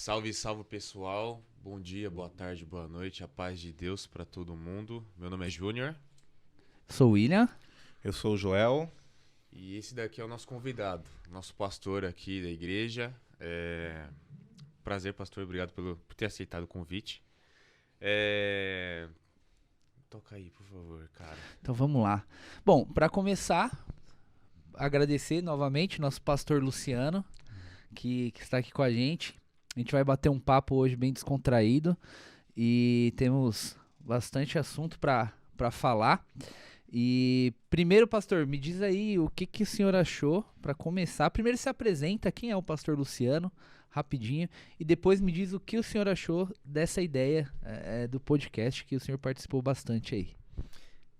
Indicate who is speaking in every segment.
Speaker 1: Salve, salve pessoal. Bom dia, boa tarde, boa noite. A paz de Deus para todo mundo. Meu nome é Júnior.
Speaker 2: Sou o William.
Speaker 3: Eu sou o Joel.
Speaker 1: E esse daqui é o nosso convidado, nosso pastor aqui da igreja. Prazer, pastor. Obrigado por ter aceitado o convite. Toca aí, por favor, cara.
Speaker 2: Então vamos lá. Bom, para começar, agradecer novamente nosso pastor Luciano, que está aqui com a gente. A gente vai bater um papo hoje bem descontraído e temos bastante assunto para falar. E primeiro, pastor, me diz aí o que o senhor achou para começar. Primeiro se apresenta, quem é o pastor Luciano, rapidinho, e depois me diz o que o senhor achou dessa ideia do podcast que o senhor participou bastante aí.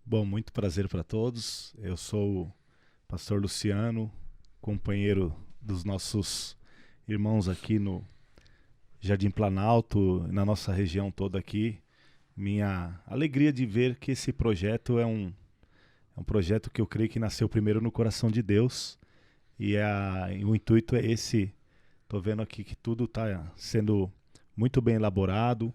Speaker 3: Bom, muito prazer para todos. Eu sou o pastor Luciano, companheiro dos nossos irmãos aqui no Jardim Planalto, na nossa região toda aqui. Minha alegria de ver que esse projeto é um projeto que eu creio que nasceu primeiro no coração de Deus e o intuito é esse. Estou vendo aqui que tudo está sendo muito bem elaborado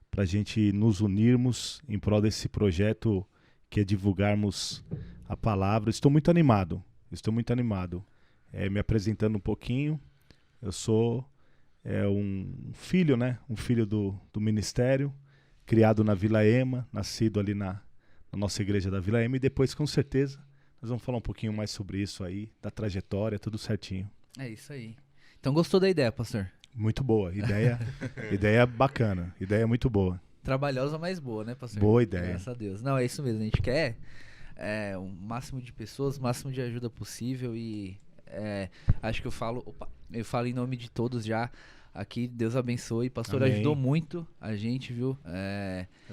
Speaker 3: para a gente nos unirmos em prol desse projeto que é divulgarmos a palavra. Estou muito animado. Me apresentando um pouquinho, eu sou um filho, né? Um filho do ministério, criado na Vila Ema, nascido ali na nossa igreja da Vila Ema, e depois, com certeza, nós vamos falar um pouquinho mais sobre isso aí, da trajetória, tudo certinho.
Speaker 2: É isso aí. Então gostou da ideia, pastor?
Speaker 3: Muito boa, ideia bacana, ideia muito boa.
Speaker 2: Trabalhosa, mas boa, né, pastor?
Speaker 3: Boa ideia.
Speaker 2: Graças a Deus. Não, é isso mesmo, a gente quer o máximo de pessoas, o máximo de ajuda possível e acho que eu falo em nome de todos já. Aqui, Deus abençoe. Pastor,
Speaker 3: Amém.
Speaker 2: Ajudou muito a gente, viu?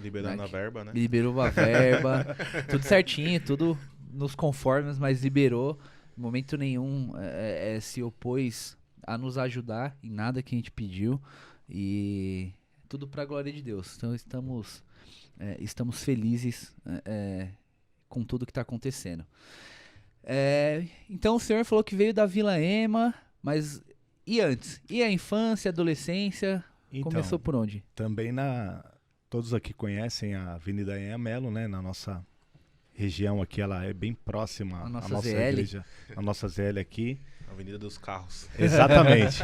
Speaker 3: Liberando a verba, né?
Speaker 2: Liberou a verba. Tudo certinho, tudo nos conformes, mas liberou. Em momento nenhum se opôs a nos ajudar em nada que a gente pediu. E tudo para a glória de Deus. Então, estamos felizes com tudo que está acontecendo. Então, o senhor falou que veio da Vila Ema, mas... E antes? E a infância, a adolescência?
Speaker 3: Então,
Speaker 2: começou por onde?
Speaker 3: Também todos aqui conhecem a Avenida Anhanha Melo, né? Na nossa região aqui, ela é bem próxima à nossa
Speaker 2: ZL.
Speaker 3: igreja, a nossa ZL aqui.
Speaker 1: Avenida dos Carros.
Speaker 3: Exatamente.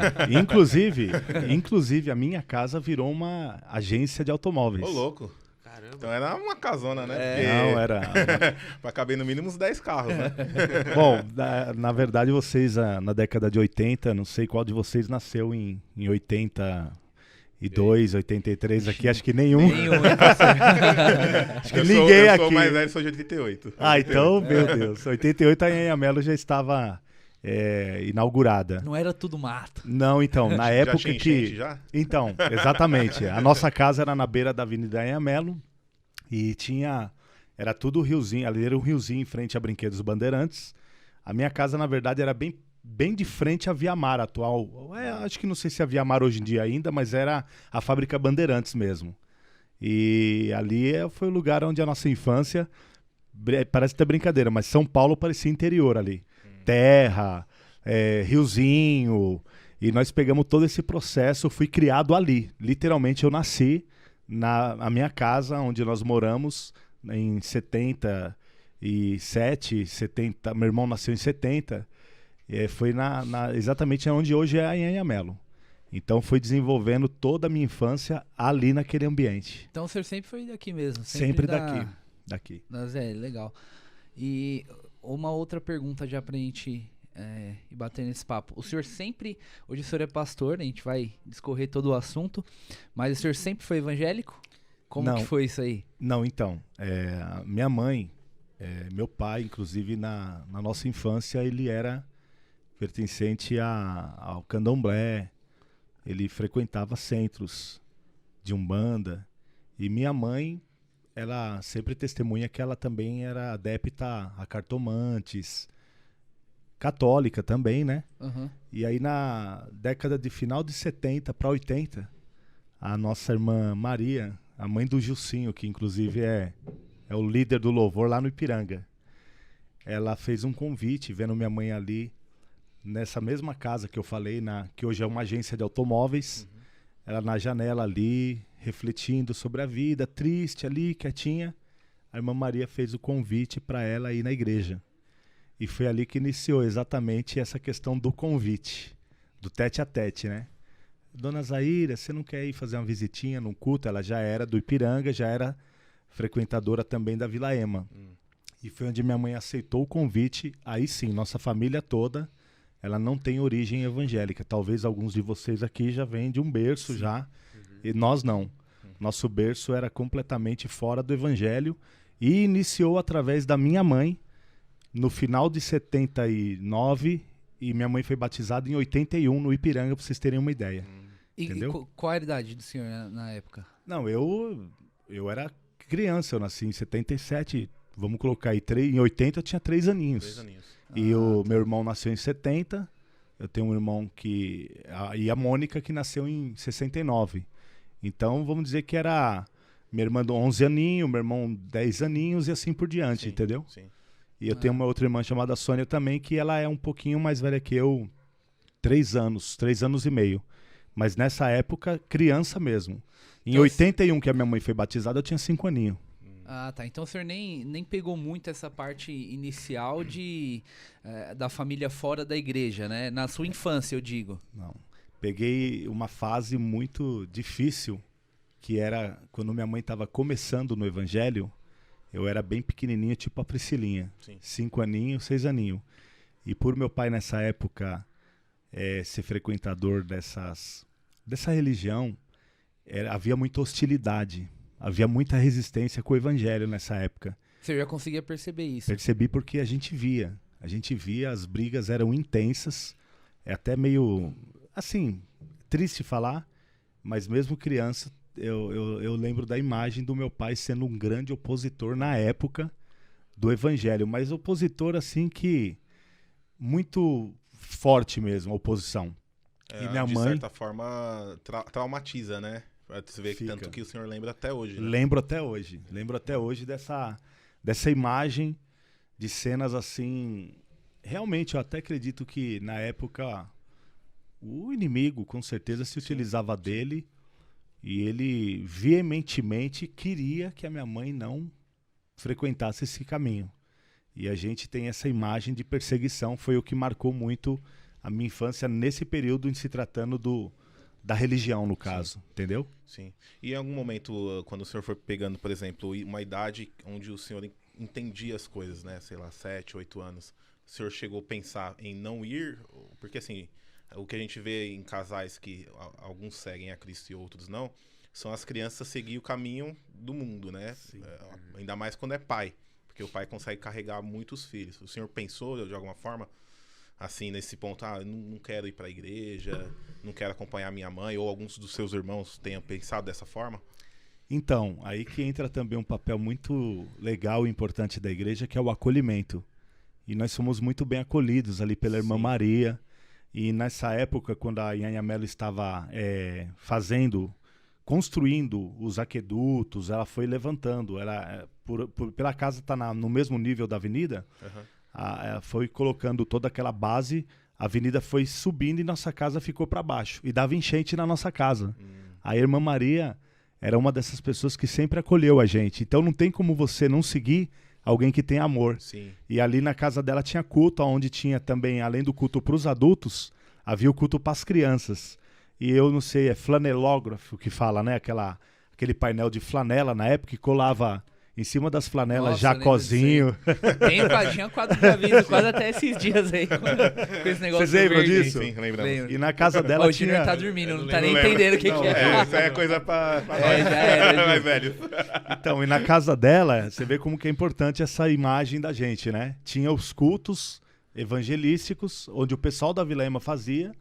Speaker 3: Inclusive, a minha casa virou uma agência de automóveis.
Speaker 4: Ô, louco.
Speaker 1: Caramba.
Speaker 4: Então era uma casona, né?
Speaker 3: Não, era...
Speaker 4: Pra caber no mínimo uns 10 carros, né?
Speaker 3: Bom, na verdade, vocês, na década de 80, não sei qual de vocês nasceu em 82, 83, aqui acho que nenhum.
Speaker 4: Acho que
Speaker 3: Ninguém
Speaker 4: eu
Speaker 3: aqui.
Speaker 4: sou mais velho, sou de 88.
Speaker 3: Ah, então, meu Deus. 88 a Anhanha Melo já estava inaugurada.
Speaker 2: Não era tudo mato.
Speaker 3: Não, então, na época
Speaker 4: tinha
Speaker 3: que...
Speaker 4: enchente já?
Speaker 3: Então, exatamente. A nossa casa era na beira da Avenida Anhanha Melo e era tudo riozinho, ali era um riozinho em frente a Brinquedos Bandeirantes. A minha casa, na verdade, era bem de frente à Via Mar atual. Acho que não sei se é a Via Mar hoje em dia ainda, mas era a fábrica Bandeirantes mesmo. E ali foi o lugar onde a nossa infância, parece até brincadeira, mas São Paulo parecia interior ali. Terra, riozinho, e nós pegamos todo esse processo, fui criado ali, literalmente eu nasci na minha casa, onde nós moramos, em 77, 70, meu irmão nasceu em 70, foi exatamente onde hoje é a Anhanha Melo. Então foi desenvolvendo toda a minha infância ali naquele ambiente.
Speaker 2: Então o senhor sempre foi daqui mesmo?
Speaker 3: Sempre daqui.
Speaker 2: Legal. E... uma outra pergunta já pra gente ir bater nesse papo. O senhor sempre... Hoje o senhor é pastor, a gente vai discorrer todo o assunto, mas o senhor sempre foi evangélico? Como que foi isso aí?
Speaker 3: Não, então. Minha mãe, meu pai, inclusive na nossa infância, ele era pertencente ao candomblé. Ele frequentava centros de umbanda. E minha mãe... ela sempre testemunha que ela também era adepta a cartomantes, católica também, né?
Speaker 2: Uhum.
Speaker 3: E aí na década de final de 70 para 80, a nossa irmã Maria, a mãe do Gilcinho, que inclusive é o líder do louvor lá no Ipiranga, ela fez um convite, vendo minha mãe ali, nessa mesma casa que eu falei, que hoje é uma agência de automóveis. ela na janela ali, refletindo sobre a vida, triste ali, quietinha. A irmã Maria fez o convite para ela ir na igreja. E foi ali que iniciou exatamente essa questão do convite, do tete a tete, né? Dona Zaira, você não quer ir fazer uma visitinha num culto? Ela já era do Ipiranga, já era frequentadora também da Vila Ema. E foi onde minha mãe aceitou o convite. Aí sim, nossa família toda, ela não tem origem evangélica. Talvez alguns de vocês aqui já vêm de um berço já, e nós não. Nosso berço era completamente fora do evangelho e iniciou através da minha mãe, no final de 79, e minha mãe foi batizada em 81 no Ipiranga, para vocês terem uma ideia. Entendeu?
Speaker 2: Qual a idade do senhor na época?
Speaker 3: Não, eu era criança, eu nasci em 77, vamos colocar aí, em 80 eu tinha 3 aninhos.
Speaker 4: 3 aninhos.
Speaker 3: E o meu irmão nasceu em 70, eu tenho um irmão e a Mônica que nasceu em 69. Então vamos dizer que era minha irmã de 11 aninhos, meu irmão 10 aninhos e assim por diante,
Speaker 4: Sim,
Speaker 3: entendeu?
Speaker 4: Sim.
Speaker 3: E eu tenho uma outra irmã chamada Sônia também, que ela é um pouquinho mais velha que eu, 3 anos e meio. Mas nessa época, criança mesmo. Em
Speaker 2: Então,
Speaker 3: 81, que a minha mãe foi batizada, eu tinha 5 aninhos.
Speaker 2: Ah, tá. Então o senhor nem pegou muito essa parte inicial da família fora da igreja, né? Na sua infância, eu digo.
Speaker 3: Não. Peguei uma fase muito difícil, que era quando minha mãe estava começando no evangelho. Eu era bem pequenininho, tipo a Priscilinha.
Speaker 4: Sim.
Speaker 3: 5 aninhos, 6 aninhos. E por meu pai nessa época ser frequentador dessa religião, havia muita hostilidade. Havia muita resistência com o evangelho nessa época.
Speaker 2: Você já conseguia perceber isso?
Speaker 3: Percebi porque a gente via. A gente via, as brigas eram intensas. É até meio, assim, triste falar, mas mesmo criança, eu lembro da imagem do meu pai sendo um grande opositor na época do evangelho. Mas opositor, assim, que muito forte mesmo, a oposição. E minha
Speaker 4: de
Speaker 3: mãe...
Speaker 4: certa forma, traumatiza, né? Você vê que
Speaker 3: Fica.
Speaker 4: tanto que o senhor lembra até hoje. Né?
Speaker 3: Lembro até hoje dessa imagem de cenas assim. Realmente, eu até acredito que na época o inimigo com certeza se utilizava dele e ele veementemente queria que a minha mãe não frequentasse esse caminho. E a gente tem essa imagem de perseguição, foi o que marcou muito a minha infância nesse período em se tratando da religião, no caso, entendeu?
Speaker 4: Sim. E em algum momento, quando o senhor for pegando, por exemplo, uma idade onde o senhor entendia as coisas, né? Sei lá, 7, 8 anos, o senhor chegou a pensar em não ir? Porque, assim, o que a gente vê em casais que alguns seguem a Cristo e outros não, são as crianças seguir o caminho do mundo, né? Ainda mais quando é pai, porque o pai consegue carregar muitos filhos. O senhor pensou, de alguma forma, assim, nesse ponto, não quero ir para a igreja, não quero acompanhar minha mãe, ou alguns dos seus irmãos tenham pensado dessa forma?
Speaker 3: Então, aí que entra também um papel muito legal e importante da igreja, que é o acolhimento. E nós somos muito bem acolhidos ali pela irmã
Speaker 4: Sim.
Speaker 3: Maria. E nessa época, quando a Nhanha Mello estava construindo os aquedutos, ela foi levantando. Ela, pela casa estar no mesmo nível da avenida, ela foi colocando toda aquela base, a avenida foi subindo e nossa casa ficou para baixo. E dava enchente na nossa casa. A irmã Maria era uma dessas pessoas que sempre acolheu a gente. Então não tem como você não seguir alguém que tem amor.
Speaker 4: Sim.
Speaker 3: E ali na casa dela tinha culto, onde tinha também, além do culto para os adultos, havia o culto para as crianças. E eu não sei, é flanelógrafo que fala, né? Aquele painel de flanela na época que colava em cima das flanelas,
Speaker 2: Nossa,
Speaker 3: Jacozinho.
Speaker 2: Tinha quadro de aviso quase até esses dias aí com esse negócio.
Speaker 3: Vocês lembram
Speaker 2: verde.
Speaker 3: disso?
Speaker 4: Sim, lembramos.
Speaker 3: E na casa dela
Speaker 2: O
Speaker 3: tinha...
Speaker 2: Junior tá dormindo, não tá nem
Speaker 4: lembro.
Speaker 2: entendendo o que é.
Speaker 4: Isso aí é coisa pra nós.
Speaker 2: já era,
Speaker 4: mais velho.
Speaker 3: Então, e na casa dela, você vê como que é importante essa imagem da gente, né? Tinha os cultos evangelísticos, onde o pessoal da Vila Ema fazia,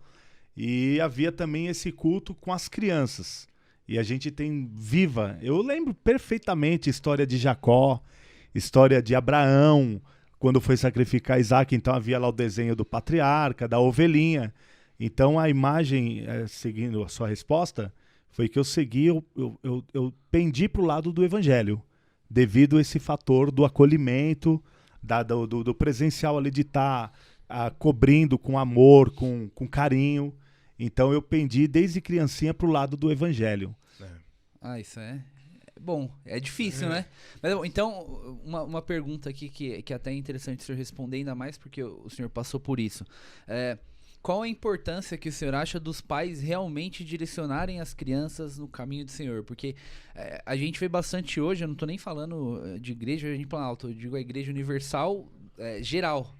Speaker 3: e havia também esse culto com as crianças. E a gente tem viva, eu lembro perfeitamente a história de Jacó, história de Abraão, quando foi sacrificar Isaac, então havia lá o desenho do patriarca, da ovelhinha. Então a imagem, seguindo a sua resposta, foi que eu segui, eu pendi para o lado do evangelho, devido a esse fator do acolhimento, do presencial ali de estar cobrindo com amor, com carinho. Então eu pendi desde criancinha pro lado do evangelho.
Speaker 2: Isso é... Bom, é difícil, né? Mas, bom, então, uma pergunta aqui que até é interessante o senhor responder, ainda mais porque o senhor passou por isso. Qual a importância que o senhor acha dos pais realmente direcionarem as crianças no caminho do Senhor? Porque a gente vê bastante hoje, eu não estou nem falando de igreja em Planalto, eu digo a igreja universal geral.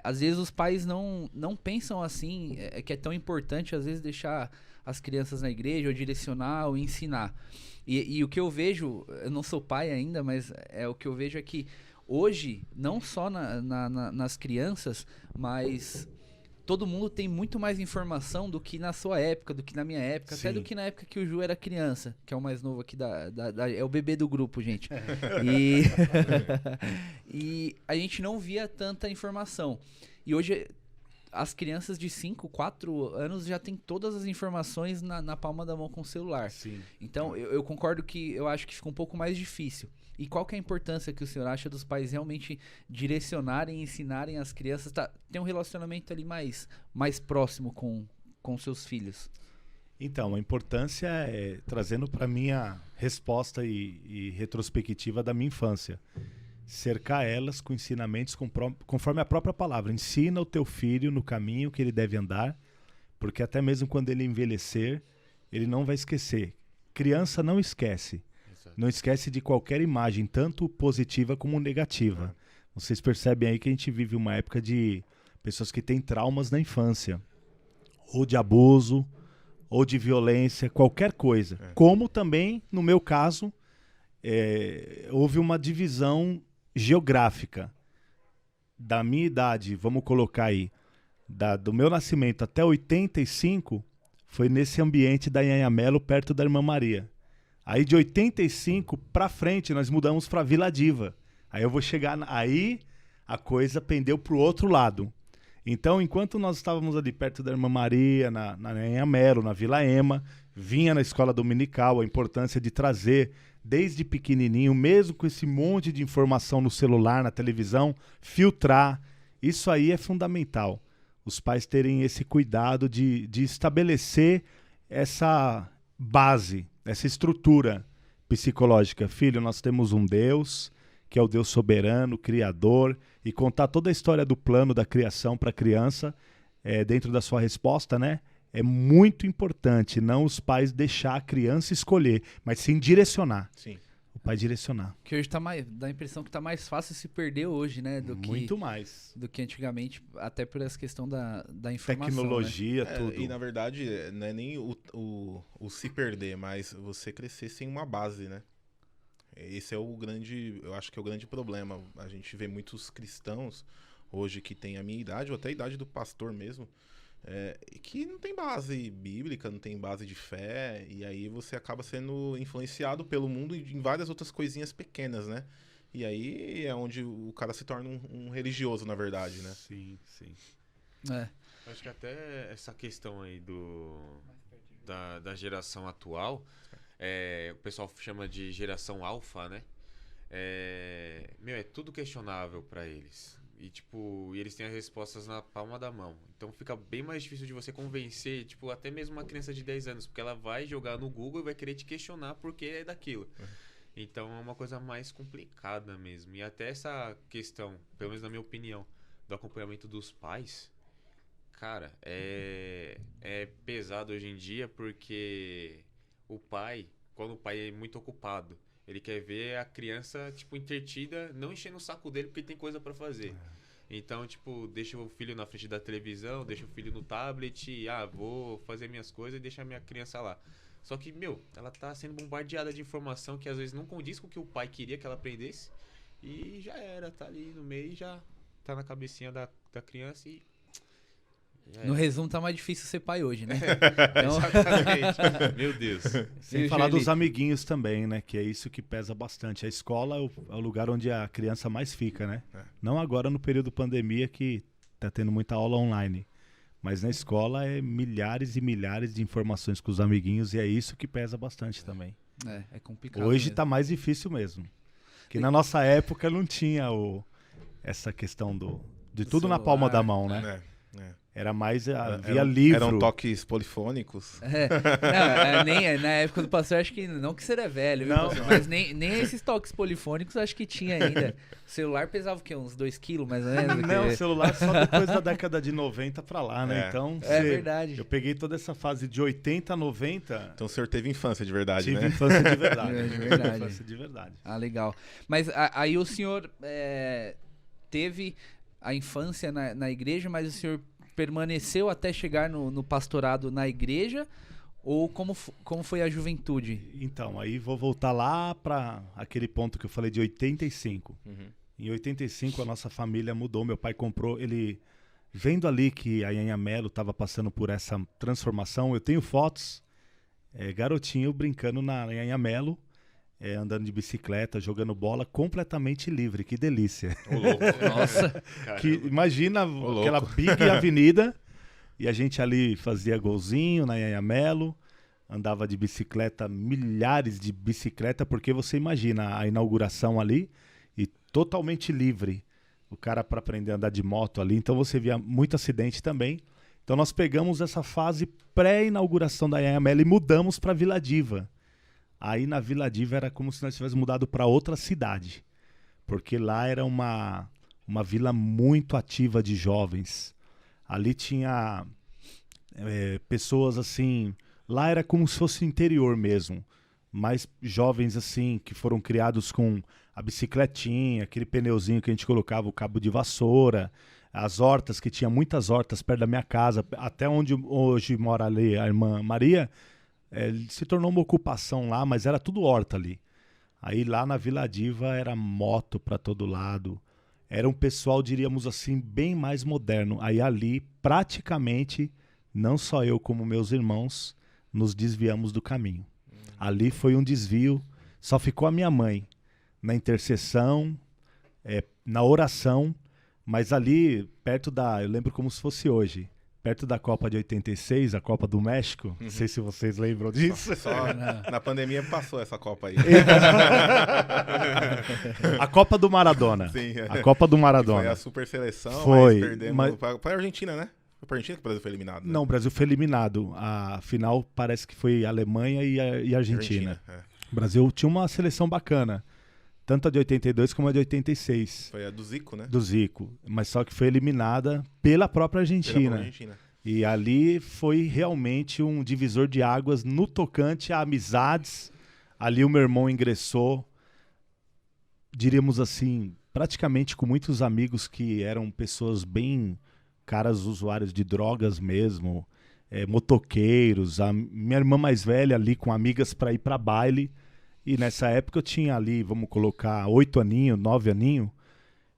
Speaker 2: Às vezes os pais não pensam assim, que é tão importante às vezes deixar as crianças na igreja, ou direcionar, ou ensinar. E o que eu vejo, eu não sou pai ainda, mas o que eu vejo é que hoje, não só nas crianças, mas todo mundo tem muito mais informação do que na sua época, do que na minha época,
Speaker 3: Sim.
Speaker 2: até do que na época que o Ju era criança, que é o mais novo aqui é o bebê do grupo, gente. E a gente não via tanta informação. E hoje as crianças de 5, 4 anos já têm todas as informações na palma da mão com o celular.
Speaker 3: Sim.
Speaker 2: Então, eu concordo que eu acho que fica um pouco mais difícil. E qual que é a importância que o senhor acha dos pais realmente direcionarem, ensinarem as crianças, ter um relacionamento ali mais próximo com seus filhos?
Speaker 3: Então, a importância é trazendo para minha resposta e retrospectiva da minha infância. Cercar elas com ensinamentos conforme a própria palavra. Ensina o teu filho no caminho que ele deve andar, porque até mesmo quando ele envelhecer, ele não vai esquecer. Criança não esquece. Não esquece de qualquer imagem, tanto positiva como negativa. Vocês percebem aí que a gente vive uma época de pessoas que têm traumas na infância. Ou de abuso, ou de violência, qualquer coisa. Como também, no meu caso, houve uma divisão geográfica. Da minha idade, vamos colocar aí, do meu nascimento até 85, foi nesse ambiente da Anhangamelo, perto da Irmã Maria. Aí de 85 pra frente nós mudamos pra Vila Diva. Aí eu vou chegar... Aí a coisa pendeu pro outro lado. Então, enquanto nós estávamos ali perto da Irmã Maria, na Anhangamelo, na Vila Ema, vinha na escola dominical a importância de trazer, desde pequenininho, mesmo com esse monte de informação no celular, na televisão, filtrar. Isso aí é fundamental. Os pais terem esse cuidado de estabelecer essa base, essa estrutura psicológica. Filho, nós temos um Deus, que é o Deus soberano, criador, e contar toda a história do plano da criação para a criança, dentro da sua resposta, né? É muito importante não os pais deixar a criança escolher, mas sim direcionar.
Speaker 4: Sim.
Speaker 3: O pai direcionar.
Speaker 2: Que hoje dá a impressão que tá mais fácil se perder hoje, né?
Speaker 3: Muito mais.
Speaker 2: Do que antigamente, até por essa questão da informação.
Speaker 3: Tecnologia, tudo.
Speaker 4: E na verdade, não é nem o se perder, mas você crescer sem uma base, né? Esse é o grande, eu acho que é o grande problema. A gente vê muitos cristãos hoje que tem a minha idade, ou até a idade do pastor mesmo, que não tem base bíblica, não tem base de fé, e aí você acaba sendo influenciado pelo mundo em várias outras coisinhas pequenas, né? E aí é onde o cara se torna um religioso, na verdade, né?
Speaker 3: Sim, sim.
Speaker 1: Acho que até essa questão aí da geração atual, o pessoal chama de geração alfa, né? É tudo questionável pra eles. E, eles têm as respostas na palma da mão. Então fica bem mais difícil de você convencer, até mesmo uma criança de 10 anos, porque ela vai jogar no Google e vai querer te questionar porque é daquilo. Então é uma coisa mais complicada mesmo. E até essa questão, pelo menos na minha opinião, do acompanhamento dos pais, cara, é pesado hoje em dia, porque o pai, quando o pai é muito ocupado, ele quer ver a criança, entretida, não enchendo o saco dele porque tem coisa pra fazer. Então, deixa o filho na frente da televisão, deixa o filho no tablet, vou fazer minhas coisas e deixa a minha criança lá. Só que, ela tá sendo bombardeada de informação que às vezes não condiz com o que o pai queria que ela aprendesse. E já era, tá ali no meio, já tá na cabecinha da criança e...
Speaker 2: No resumo, tá mais difícil ser pai hoje, né?
Speaker 1: Então... Exatamente. Meu Deus.
Speaker 3: Sem falar dos amiguinhos também, né? Que é isso que pesa bastante. A escola é o lugar onde a criança mais fica, né? Não agora no período pandemia que tá tendo muita aula online. Mas na escola é milhares e milhares de informações com os amiguinhos e é isso que pesa bastante também.
Speaker 2: É complicado.
Speaker 3: Hoje
Speaker 2: mesmo.
Speaker 3: tá mais difícil mesmo. Porque na nossa época não tinha essa questão de tudo na palma da mão, né? Era mais via livro.
Speaker 4: Eram toques polifônicos.
Speaker 2: Na época do pastor, acho que não que você era velho, viu,
Speaker 3: Não.
Speaker 2: pastor? Mas nem esses toques polifônicos acho que tinha ainda. O celular pesava o quê? Uns 2 quilos, mais ou menos?
Speaker 3: Não, o celular só depois da década de 90 pra lá, né? Então,
Speaker 2: verdade.
Speaker 3: eu peguei toda essa fase de 80 a 90.
Speaker 4: Então o senhor teve infância de verdade,
Speaker 3: Tive
Speaker 4: né?
Speaker 3: infância de verdade.
Speaker 2: De verdade.
Speaker 3: Infância de verdade.
Speaker 2: Ah, legal. Mas aí o senhor teve a infância na igreja, mas o senhor permaneceu até chegar no pastorado na igreja? Ou como foi a juventude?
Speaker 3: Então, aí vou voltar lá para aquele ponto que eu falei de 85.
Speaker 4: Uhum.
Speaker 3: Em 85 a nossa família mudou, meu pai comprou, ele vendo ali que a Anhangamelo estava passando por essa transformação, eu tenho fotos, garotinho brincando na Anhangamelo, andando de bicicleta, jogando bola, completamente livre, que delícia.
Speaker 4: Ô, louco.
Speaker 2: Nossa.
Speaker 3: Imagina aquela big avenida, e a gente ali fazia golzinho na Anhangamelo, andava de bicicleta, milhares de bicicleta, porque você imagina a inauguração ali, e totalmente livre, o cara para aprender a andar de moto ali, então você via muito acidente também. Então nós pegamos essa fase pré-inauguração da Anhangamelo e mudamos para Vila Diva. Aí na Vila Diva era como se nós tivéssemos mudado para outra cidade, porque lá era uma vila muito ativa de jovens. Ali tinha pessoas assim, lá era como se fosse interior mesmo, mais jovens assim, que foram criados com a bicicletinha, aquele pneuzinho que a gente colocava, o cabo de vassoura, as hortas, que tinha muitas hortas perto da minha casa, até onde hoje mora ali a irmã Maria, se tornou uma ocupação lá, mas era tudo horta ali. Aí lá na Vila Diva era moto para todo lado, era um pessoal, diríamos assim, bem mais moderno. Aí ali, praticamente, não só eu como meus irmãos, nos desviamos do caminho. Ali foi um desvio, só ficou a minha mãe na intercessão, na oração, mas ali, perto eu lembro como se fosse hoje, perto da Copa de 86, a Copa do México, não sei se vocês lembram disso.
Speaker 4: Só na pandemia passou essa Copa aí.
Speaker 3: A Copa do Maradona.
Speaker 4: Sim,
Speaker 3: A Copa do Maradona.
Speaker 4: Foi a super seleção,
Speaker 3: Foi,
Speaker 4: mas perdemos para a Argentina, né? Foi para a Argentina que o Brasil foi eliminado, né?
Speaker 3: Não, o Brasil foi eliminado. A final parece que foi Alemanha e Argentina. O Brasil tinha uma seleção bacana, tanto a de 82 como a de 86.
Speaker 4: Foi a do Zico, né?
Speaker 3: Do Zico, mas só que foi eliminada pela própria Argentina. E ali foi realmente um divisor de águas no tocante a amizades. Ali o meu irmão ingressou, diríamos assim, praticamente com muitos amigos que eram pessoas bem caras usuários de drogas mesmo, motoqueiros. A minha irmã mais velha ali com amigas para ir para baile. E nessa época eu tinha ali, vamos colocar, 8 aninhos, 9 aninhos.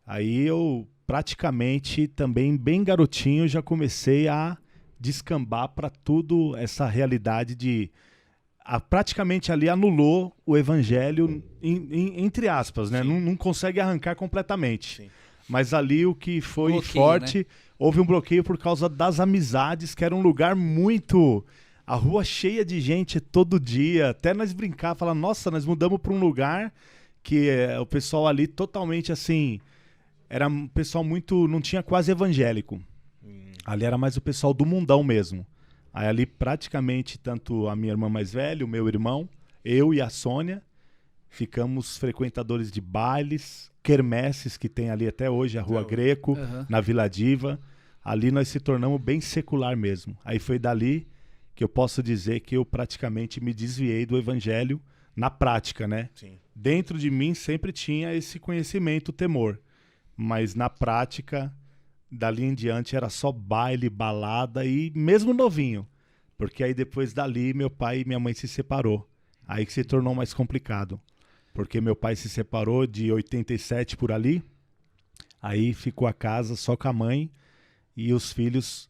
Speaker 3: Aí eu praticamente também bem garotinho já comecei a descambar para tudo essa realidade de... praticamente ali anulou o evangelho, entre aspas, né? Não consegue arrancar completamente. Sim. Mas ali o que foi bloqueio, forte, né? Houve um bloqueio por causa das amizades, que era um lugar muito... A rua cheia de gente todo dia, até nós brincar, falar, nossa, nós mudamos para um lugar que o pessoal ali totalmente assim, era um pessoal muito, não tinha quase evangélico. Ali era mais o pessoal do mundão mesmo. Aí ali praticamente tanto a minha irmã mais velha, o meu irmão, eu e a Sônia, ficamos frequentadores de bailes, quermesses que tem ali até hoje, a Rua Greco, na Vila Diva. Ali nós se tornamos bem secular mesmo. Aí foi dali que eu posso dizer que eu praticamente me desviei do evangelho na prática, né? Sim. Dentro de mim sempre tinha esse conhecimento, temor. Mas na prática, dali em diante era só baile, balada e mesmo novinho. Porque aí depois dali meu pai e minha mãe se separou. Aí que se tornou mais complicado. Porque meu pai se separou de 87 por ali. Aí ficou a casa só com a mãe e os filhos...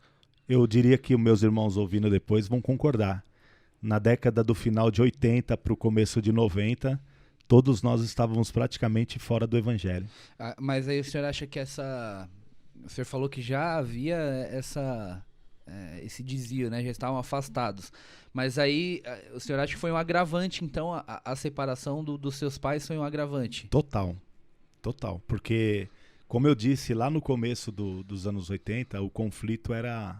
Speaker 3: Eu diria que os meus irmãos ouvindo depois vão concordar. Na década do final de 80 para o começo de 90, todos nós estávamos praticamente fora do evangelho.
Speaker 2: Mas aí o senhor acha que o senhor falou que já havia esse desvio, né? Já estavam afastados. Mas aí o senhor acha que foi um agravante, então, a separação dos seus pais foi um agravante?
Speaker 3: Total. Porque Como eu disse, lá no começo dos anos 80, o conflito era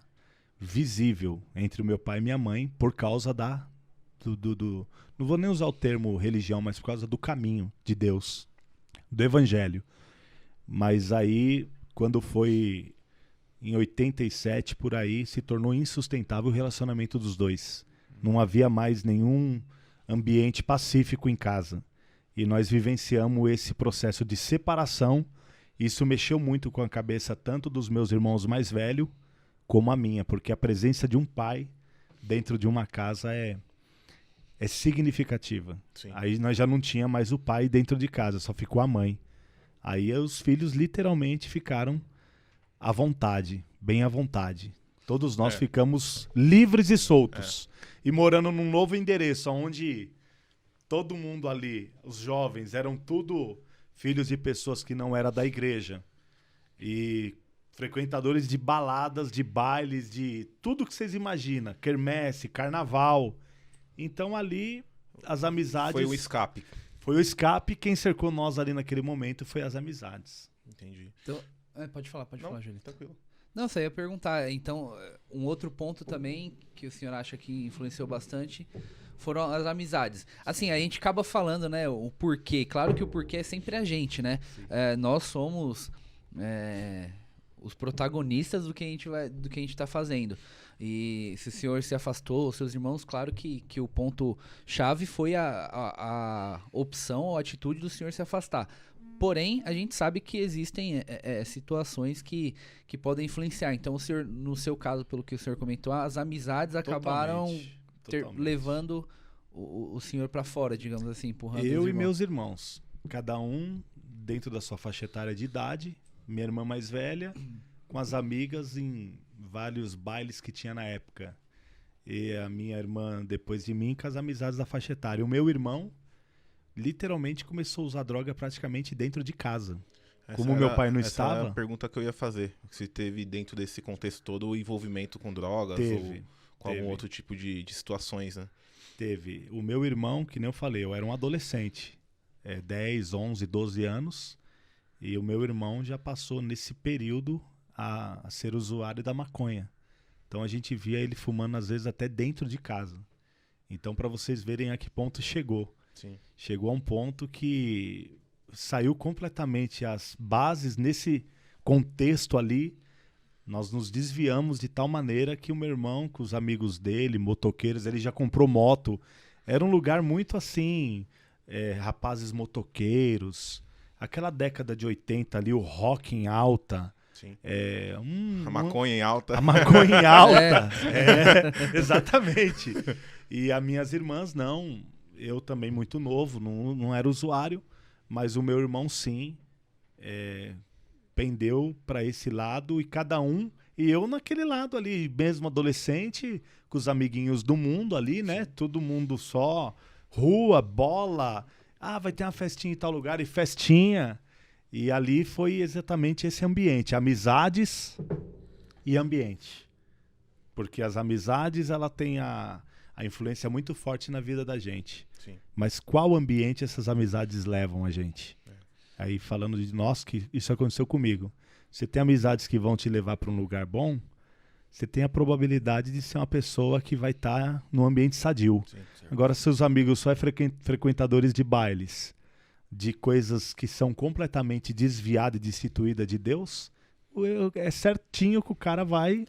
Speaker 3: visível entre o meu pai e minha mãe por causa não vou nem usar o termo religião, mas por causa do caminho de Deus, do evangelho. Mas aí, quando foi em 87, por aí, se tornou insustentável o relacionamento dos dois. Não havia mais nenhum ambiente pacífico em casa. E nós vivenciamos esse processo de separação. Isso mexeu muito com a cabeça tanto dos meus irmãos mais velhos, como a minha, porque a presença de um pai dentro de uma casa é significativa.
Speaker 4: Sim.
Speaker 3: Aí nós já não tinha mais o pai dentro de casa, só ficou a mãe. Aí os filhos literalmente ficaram à vontade, bem à vontade. Todos nós ficamos livres e soltos. E morando num novo endereço, onde todo mundo ali, os jovens, eram tudo filhos de pessoas que não eram da igreja. E frequentadores de baladas, de bailes, de tudo que vocês imaginam. Quermesse, carnaval. Então ali as amizades...
Speaker 4: Foi o escape.
Speaker 3: Foi o escape. Quem cercou nós ali naquele momento foi as amizades.
Speaker 4: Entendi.
Speaker 2: Então, pode falar, Julito.
Speaker 4: Tranquilo.
Speaker 2: Não, só ia perguntar. Então, um outro ponto também que o senhor acha que influenciou bastante foram as amizades. Assim, a gente acaba falando, né, o porquê. Claro que o porquê é sempre a gente, né? Nós somos os protagonistas do que a gente tá fazendo. E se o senhor se afastou, seus irmãos, claro que o ponto-chave foi a opção ou a atitude do senhor se afastar. Porém, a gente sabe que existem situações que podem influenciar. Então, o senhor, no seu caso, pelo que o senhor comentou, as amizades acabaram levando o senhor para fora, digamos assim, empurrando os
Speaker 3: Eu e
Speaker 2: irmãos.
Speaker 3: meus irmãos, cada um dentro da sua faixa etária de idade, minha irmã mais velha, com as amigas em vários bailes que tinha na época. E a minha irmã, depois de mim, com as amizades da faixa etária. O meu irmão literalmente começou a usar droga praticamente dentro de casa. Como meu pai não
Speaker 4: essa
Speaker 3: estava...
Speaker 4: Era a pergunta que eu ia fazer. Se teve dentro desse contexto todo o envolvimento com drogas ou com algum outro tipo de situações, né?
Speaker 3: Teve. O meu irmão, que nem eu falei, eu era um adolescente. 10, 11, 12 anos. E o meu irmão já passou nesse período a ser usuário da maconha. Então a gente via ele fumando às vezes até dentro de casa. Então para vocês verem a que ponto chegou.
Speaker 4: Sim.
Speaker 3: Chegou a um ponto que saiu completamente as bases nesse contexto ali. Nós nos desviamos de tal maneira que o meu irmão, com os amigos dele, motoqueiros, ele já comprou moto. Era um lugar muito assim, rapazes motoqueiros. Aquela década de 80 ali, o rock em alta.
Speaker 4: Sim.
Speaker 3: A
Speaker 4: maconha em alta.
Speaker 3: A maconha em alta. Exatamente. E as minhas irmãs, não. Eu também muito novo, não era usuário, mas o meu irmão sim, pendeu para esse lado e cada um, e eu naquele lado ali, mesmo adolescente, com os amiguinhos do mundo ali, né? Sim. Todo mundo só, rua, bola, vai ter uma festinha em tal lugar, e festinha. E ali foi exatamente esse ambiente, amizades e ambiente. Porque as amizades, ela tem a influência muito forte na vida da gente.
Speaker 4: Sim.
Speaker 3: Mas qual ambiente essas amizades levam a gente? Aí falando de nós, que isso aconteceu comigo. Você tem amizades que vão te levar para um lugar bom, você tem a probabilidade de ser uma pessoa que vai estar num ambiente sadio.
Speaker 4: Sim,
Speaker 3: agora, seus amigos só frequentadores de bailes, de coisas que são completamente desviadas e destituídas de Deus, é certinho que o cara vai...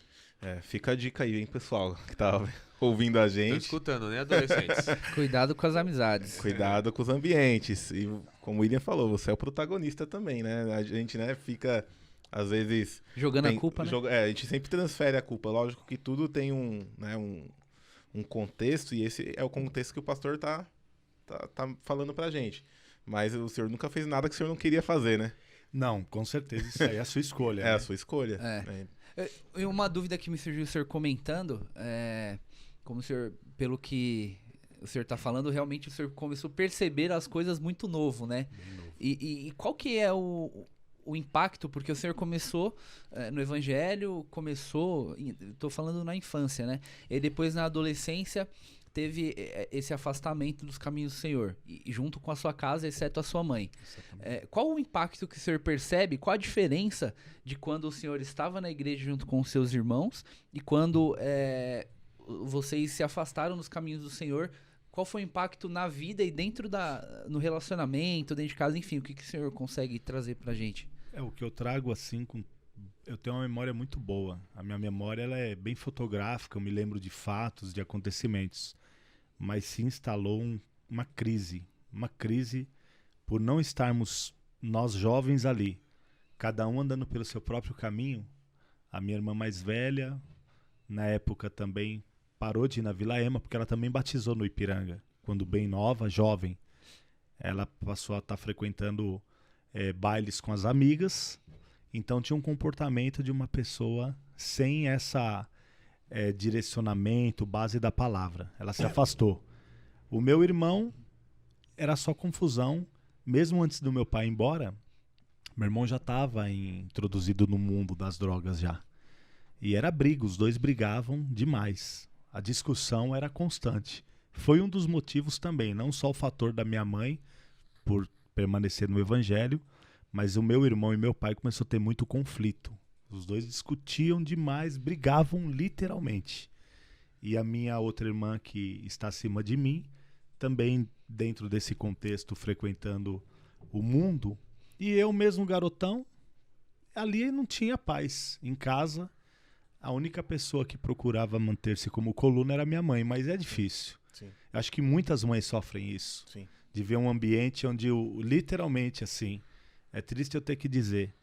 Speaker 4: Fica a dica aí, hein, pessoal, que tá ouvindo a gente.
Speaker 1: Tô escutando, né, adolescentes?
Speaker 2: Cuidado com as amizades.
Speaker 4: Cuidado com os ambientes. E como o William falou, você é o protagonista também, né? A gente, né, fica, às vezes...
Speaker 2: Jogando a culpa, né?
Speaker 4: A gente sempre transfere a culpa. Lógico que tudo tem um contexto, e esse é o contexto que o pastor tá falando pra gente. Mas o senhor nunca fez nada que o senhor não queria fazer, né?
Speaker 3: Não, com certeza. Isso aí é a sua escolha.
Speaker 4: A sua escolha.
Speaker 2: E uma dúvida que me surgiu o senhor comentando, como o senhor, pelo que o senhor está falando, realmente o senhor começou a perceber as coisas muito novo, né?
Speaker 3: Novo.
Speaker 2: E qual que é o impacto? Porque o senhor começou no evangelho, estou falando na infância, né? E depois na adolescência teve esse afastamento dos caminhos do Senhor, e junto com a sua casa, exceto a sua mãe. Qual o impacto que o senhor percebe, qual a diferença de quando o senhor estava na igreja junto com os seus irmãos e quando vocês se afastaram dos caminhos do Senhor? Qual foi o impacto na vida e no relacionamento, dentro de casa, enfim, o que o senhor consegue trazer pra gente?
Speaker 3: O que eu trago assim, eu tenho uma memória muito boa. A minha memória ela é bem fotográfica, eu me lembro de fatos, de acontecimentos. Mas se instalou uma crise por não estarmos nós jovens ali, cada um andando pelo seu próprio caminho. A minha irmã mais velha, na época também, parou de ir na Vila Ema, porque ela também batizou no Ipiranga. Quando bem nova, jovem, ela passou a estar frequentando bailes com as amigas. Então tinha um comportamento de uma pessoa sem essa direcionamento, base da palavra. Ela se afastou. O meu irmão era só confusão. Mesmo antes do meu pai ir embora, meu irmão já estava introduzido no mundo das drogas já. E era briga, os dois brigavam demais. A discussão era constante. Foi um dos motivos também, não só o fator da minha mãe, por permanecer no evangelho, mas o meu irmão e meu pai começou a ter muito conflito. Os dois discutiam demais, brigavam literalmente. E a minha outra irmã, que está acima de mim, também dentro desse contexto, frequentando o mundo. E eu mesmo, garotão, ali não tinha paz. Em casa, a única pessoa que procurava manter-se como coluna era minha mãe, mas é difícil.
Speaker 4: Sim.
Speaker 3: Acho que muitas mães sofrem isso.
Speaker 4: Sim.
Speaker 3: De ver um ambiente onde, literalmente assim, é triste eu ter que dizer,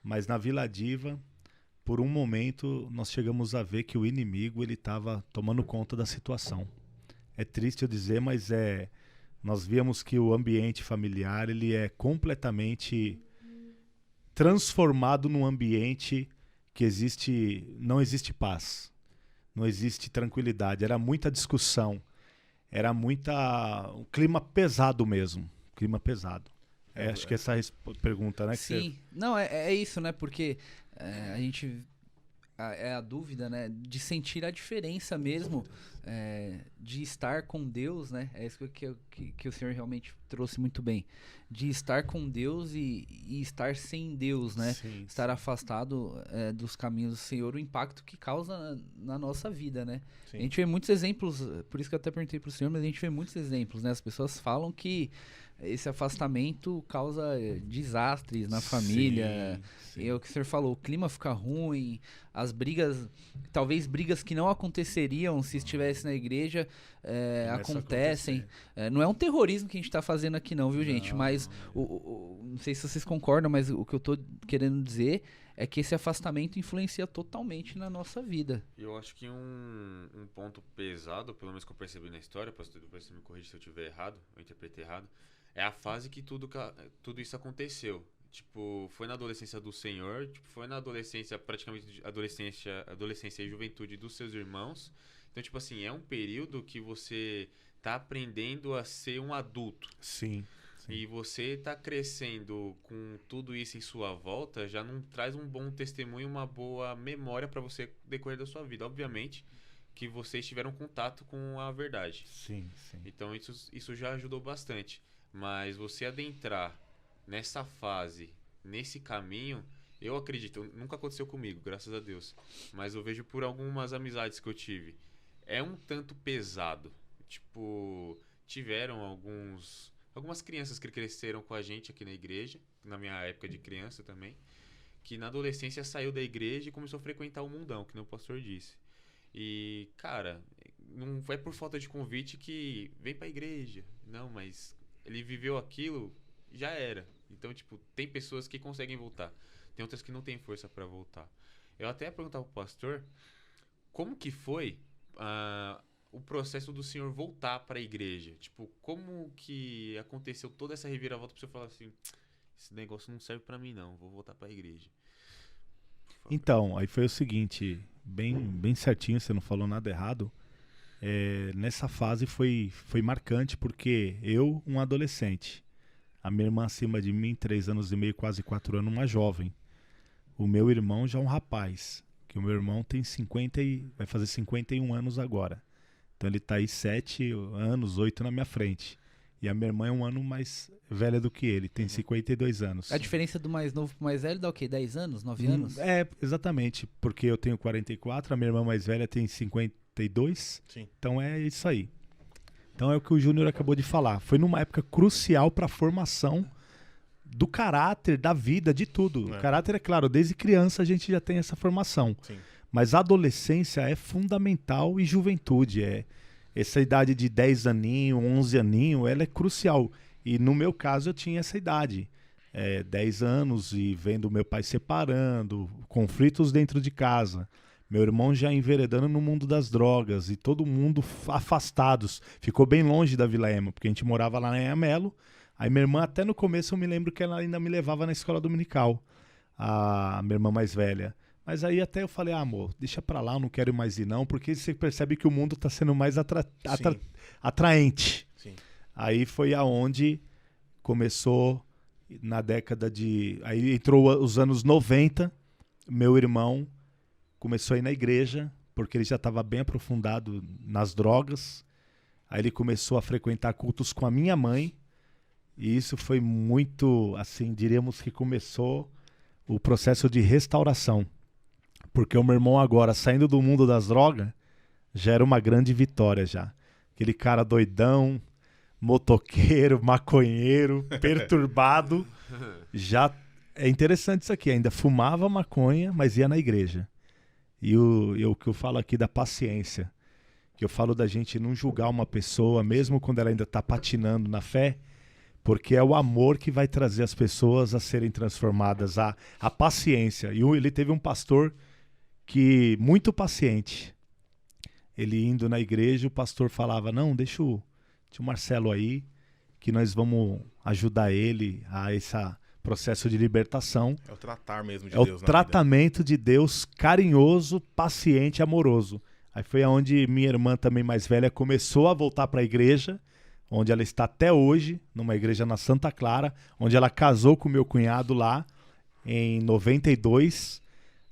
Speaker 3: mas na Vila Diva, por um momento, nós chegamos a ver que o inimigo ele estava tomando conta da situação. É triste eu dizer, mas nós víamos que o ambiente familiar ele é completamente transformado num ambiente que não existe paz, não existe tranquilidade. Era muita discussão, era um clima pesado mesmo, clima pesado. Acho que essa pergunta, né?
Speaker 2: Sim, não, é isso, né? Porque a gente... É a dúvida, né? De sentir a diferença mesmo, de estar com Deus, né? É isso que o senhor realmente trouxe muito bem. De estar com Deus e estar sem Deus, né?
Speaker 3: Sim,
Speaker 2: estar afastado dos caminhos do Senhor, o impacto que causa na nossa vida, né?
Speaker 4: Sim.
Speaker 2: A gente vê muitos exemplos, por isso que eu até perguntei pro senhor, mas a gente vê muitos exemplos, né? As pessoas falam que esse afastamento causa desastres na família.
Speaker 3: Sim.
Speaker 2: É o que o senhor falou, o clima fica ruim, as brigas, talvez brigas que não aconteceriam se estivesse na igreja, acontecem. Não é um terrorismo que a gente está fazendo aqui não, viu, gente? Mas, não sei se vocês concordam, mas o que eu tô querendo dizer é que esse afastamento influencia totalmente na nossa vida.
Speaker 1: Eu acho que um ponto pesado, pelo menos que eu percebi na história, pastor, depois você me corrige se eu estiver errado, eu interpretei errado, é a fase que tudo isso aconteceu. Tipo, foi na adolescência do Senhor, foi na adolescência, praticamente adolescência e juventude dos seus irmãos. Então, tipo assim, é um período que você tá aprendendo a ser um adulto.
Speaker 3: Sim.
Speaker 1: E você tá crescendo com tudo isso em sua volta, já não traz um bom testemunho, uma boa memória para você decorrer da sua vida. Obviamente que vocês tiveram contato com a verdade.
Speaker 3: Sim.
Speaker 1: Então isso já ajudou bastante. Mas você adentrar nessa fase, nesse caminho, eu acredito, nunca aconteceu comigo, graças a Deus, mas eu vejo por algumas amizades que eu tive, é um tanto pesado. Tipo, tiveram algumas crianças que cresceram com a gente aqui na igreja, na minha época de criança também, que na adolescência saiu da igreja e começou a frequentar o mundão, que nem o pastor disse. E, cara, não é por falta de convite que vem pra igreja, não, mas ele viveu aquilo, já era. Então, tipo, tem pessoas que conseguem voltar. Tem outras que não têm força pra voltar. Eu até ia perguntar pro pastor, como que foi o processo do senhor voltar pra igreja? Tipo, como que aconteceu toda essa reviravolta pra você falar assim, esse negócio não serve pra mim não, vou voltar pra igreja?
Speaker 3: Então, aí foi o seguinte, bem certinho, você não falou nada errado. Nessa fase foi marcante porque eu, um adolescente, a minha irmã acima de mim, 3 anos e meio, quase 4 anos, uma jovem. O meu irmão já um rapaz, que o meu irmão tem vai fazer 51 anos agora. Então ele tá aí 7 anos, 8 na minha frente. E a minha irmã é um ano mais velha do que ele, tem 52 anos.
Speaker 2: A diferença do mais novo pro mais velho dá o quê? 10 anos? 9 anos?
Speaker 3: É, exatamente, porque eu tenho 44, a minha irmã mais velha tem 52,
Speaker 4: Sim.
Speaker 3: então é isso aí. Então é o que o Júnior acabou de falar. Foi numa época crucial para a formação do caráter, da vida, de tudo.
Speaker 4: É.
Speaker 3: O caráter, é claro, desde criança a gente já tem essa formação.
Speaker 4: Sim.
Speaker 3: Mas a adolescência é fundamental e juventude. Essa idade de 10 aninhos, 11 aninhos, ela é crucial. E no meu caso eu tinha essa idade. 10 anos e vendo meu pai separando, conflitos dentro de casa. Meu irmão já enveredando no mundo das drogas e todo mundo afastados. Ficou bem longe da Vila Ema, porque a gente morava lá em Amelo. Aí minha irmã, até no começo, eu me lembro que ela ainda me levava na escola dominical. A minha irmã mais velha. Mas aí até eu falei, amor, deixa pra lá, eu não quero mais ir não, porque você percebe que o mundo tá sendo mais atraente.
Speaker 4: Sim.
Speaker 3: Aí foi aonde começou na década de... Aí entrou os anos 90, meu irmão começou a ir na igreja, porque ele já estava bem aprofundado nas drogas. Aí ele começou a frequentar cultos com a minha mãe, e isso foi muito, assim, diríamos que começou o processo de restauração. Porque o meu irmão agora, saindo do mundo das drogas, já era uma grande vitória já. Aquele cara doidão, motoqueiro, maconheiro, perturbado. Já é interessante isso aqui, ainda fumava maconha, mas ia na igreja. E o que eu falo aqui da paciência, que eu falo da gente não julgar uma pessoa, mesmo quando ela ainda está patinando na fé, porque é o amor que vai trazer as pessoas a serem transformadas, a paciência. E ele teve um pastor que muito paciente. Ele indo na igreja, o pastor falava, não, deixa o Marcelo aí, que nós vamos ajudar ele a esse processo de libertação.
Speaker 4: É o tratar mesmo de
Speaker 3: Deus.
Speaker 4: É o
Speaker 3: tratamento de Deus carinhoso, paciente, amoroso. Aí foi aonde minha irmã também mais velha começou a voltar para a igreja, onde ela está até hoje, numa igreja na Santa Clara, onde ela casou com meu cunhado lá, em 92.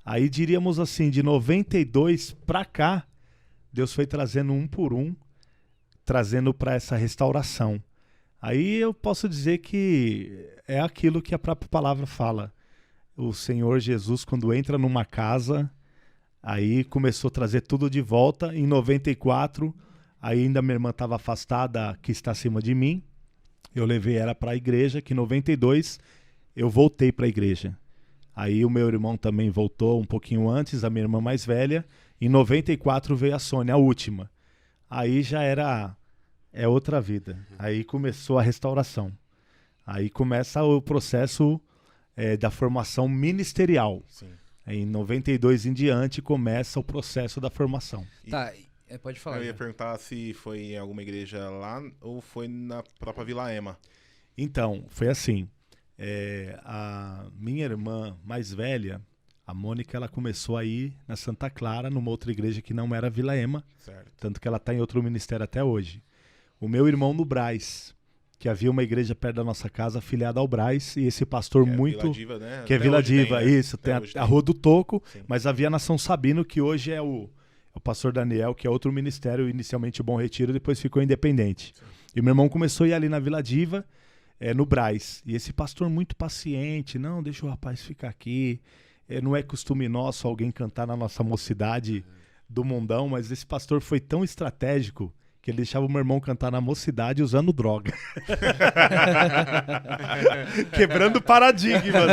Speaker 3: Aí diríamos assim, de 92 para cá, Deus foi trazendo um por um, trazendo para essa restauração. Aí eu posso dizer que é aquilo que a própria palavra fala. O Senhor Jesus, quando entra numa casa, aí começou a trazer tudo de volta. Em 94, aí ainda minha irmã estava afastada, que está acima de mim. Eu levei ela para a igreja, que em 92 eu voltei para a igreja. Aí o meu irmão também voltou um pouquinho antes, a minha irmã mais velha. Em 94 veio a Sônia, a última. Aí já é outra vida. Aí começou a restauração. Aí começa o processo da formação ministerial.
Speaker 4: Sim.
Speaker 3: Em 92 em diante começa o processo da formação.
Speaker 2: Tá, pode falar.
Speaker 4: Eu ia
Speaker 2: já.
Speaker 4: perguntar se foi em alguma igreja lá ou foi na própria Vila Ema.
Speaker 3: Então, foi assim. A minha irmã mais velha, a Mônica, ela começou a ir na Santa Clara, numa outra igreja que não era Vila Ema.
Speaker 4: Certo.
Speaker 3: Tanto que ela está em outro ministério até hoje. O meu irmão no Brás, que havia uma igreja perto da nossa casa afiliada ao Brás, e esse pastor muito...
Speaker 4: Vila Diva, né?
Speaker 3: Que é
Speaker 4: Até
Speaker 3: Vila
Speaker 4: hoje
Speaker 3: Diva,
Speaker 4: tem, né?
Speaker 3: isso. Tem
Speaker 4: Até hoje
Speaker 3: a Rua do Toco,
Speaker 4: Sim.
Speaker 3: mas havia na São Sabino, que hoje é o pastor Daniel, que é outro ministério, inicialmente o Bom Retiro, depois ficou independente.
Speaker 4: Sim.
Speaker 3: E meu irmão começou a ir ali na Vila Diva, no Brás. E esse pastor muito paciente, não, deixa o rapaz ficar aqui. Não é costume nosso alguém cantar na nossa mocidade do mundão, mas esse pastor foi tão estratégico que ele deixava o meu irmão cantar na mocidade usando droga. Quebrando paradigmas.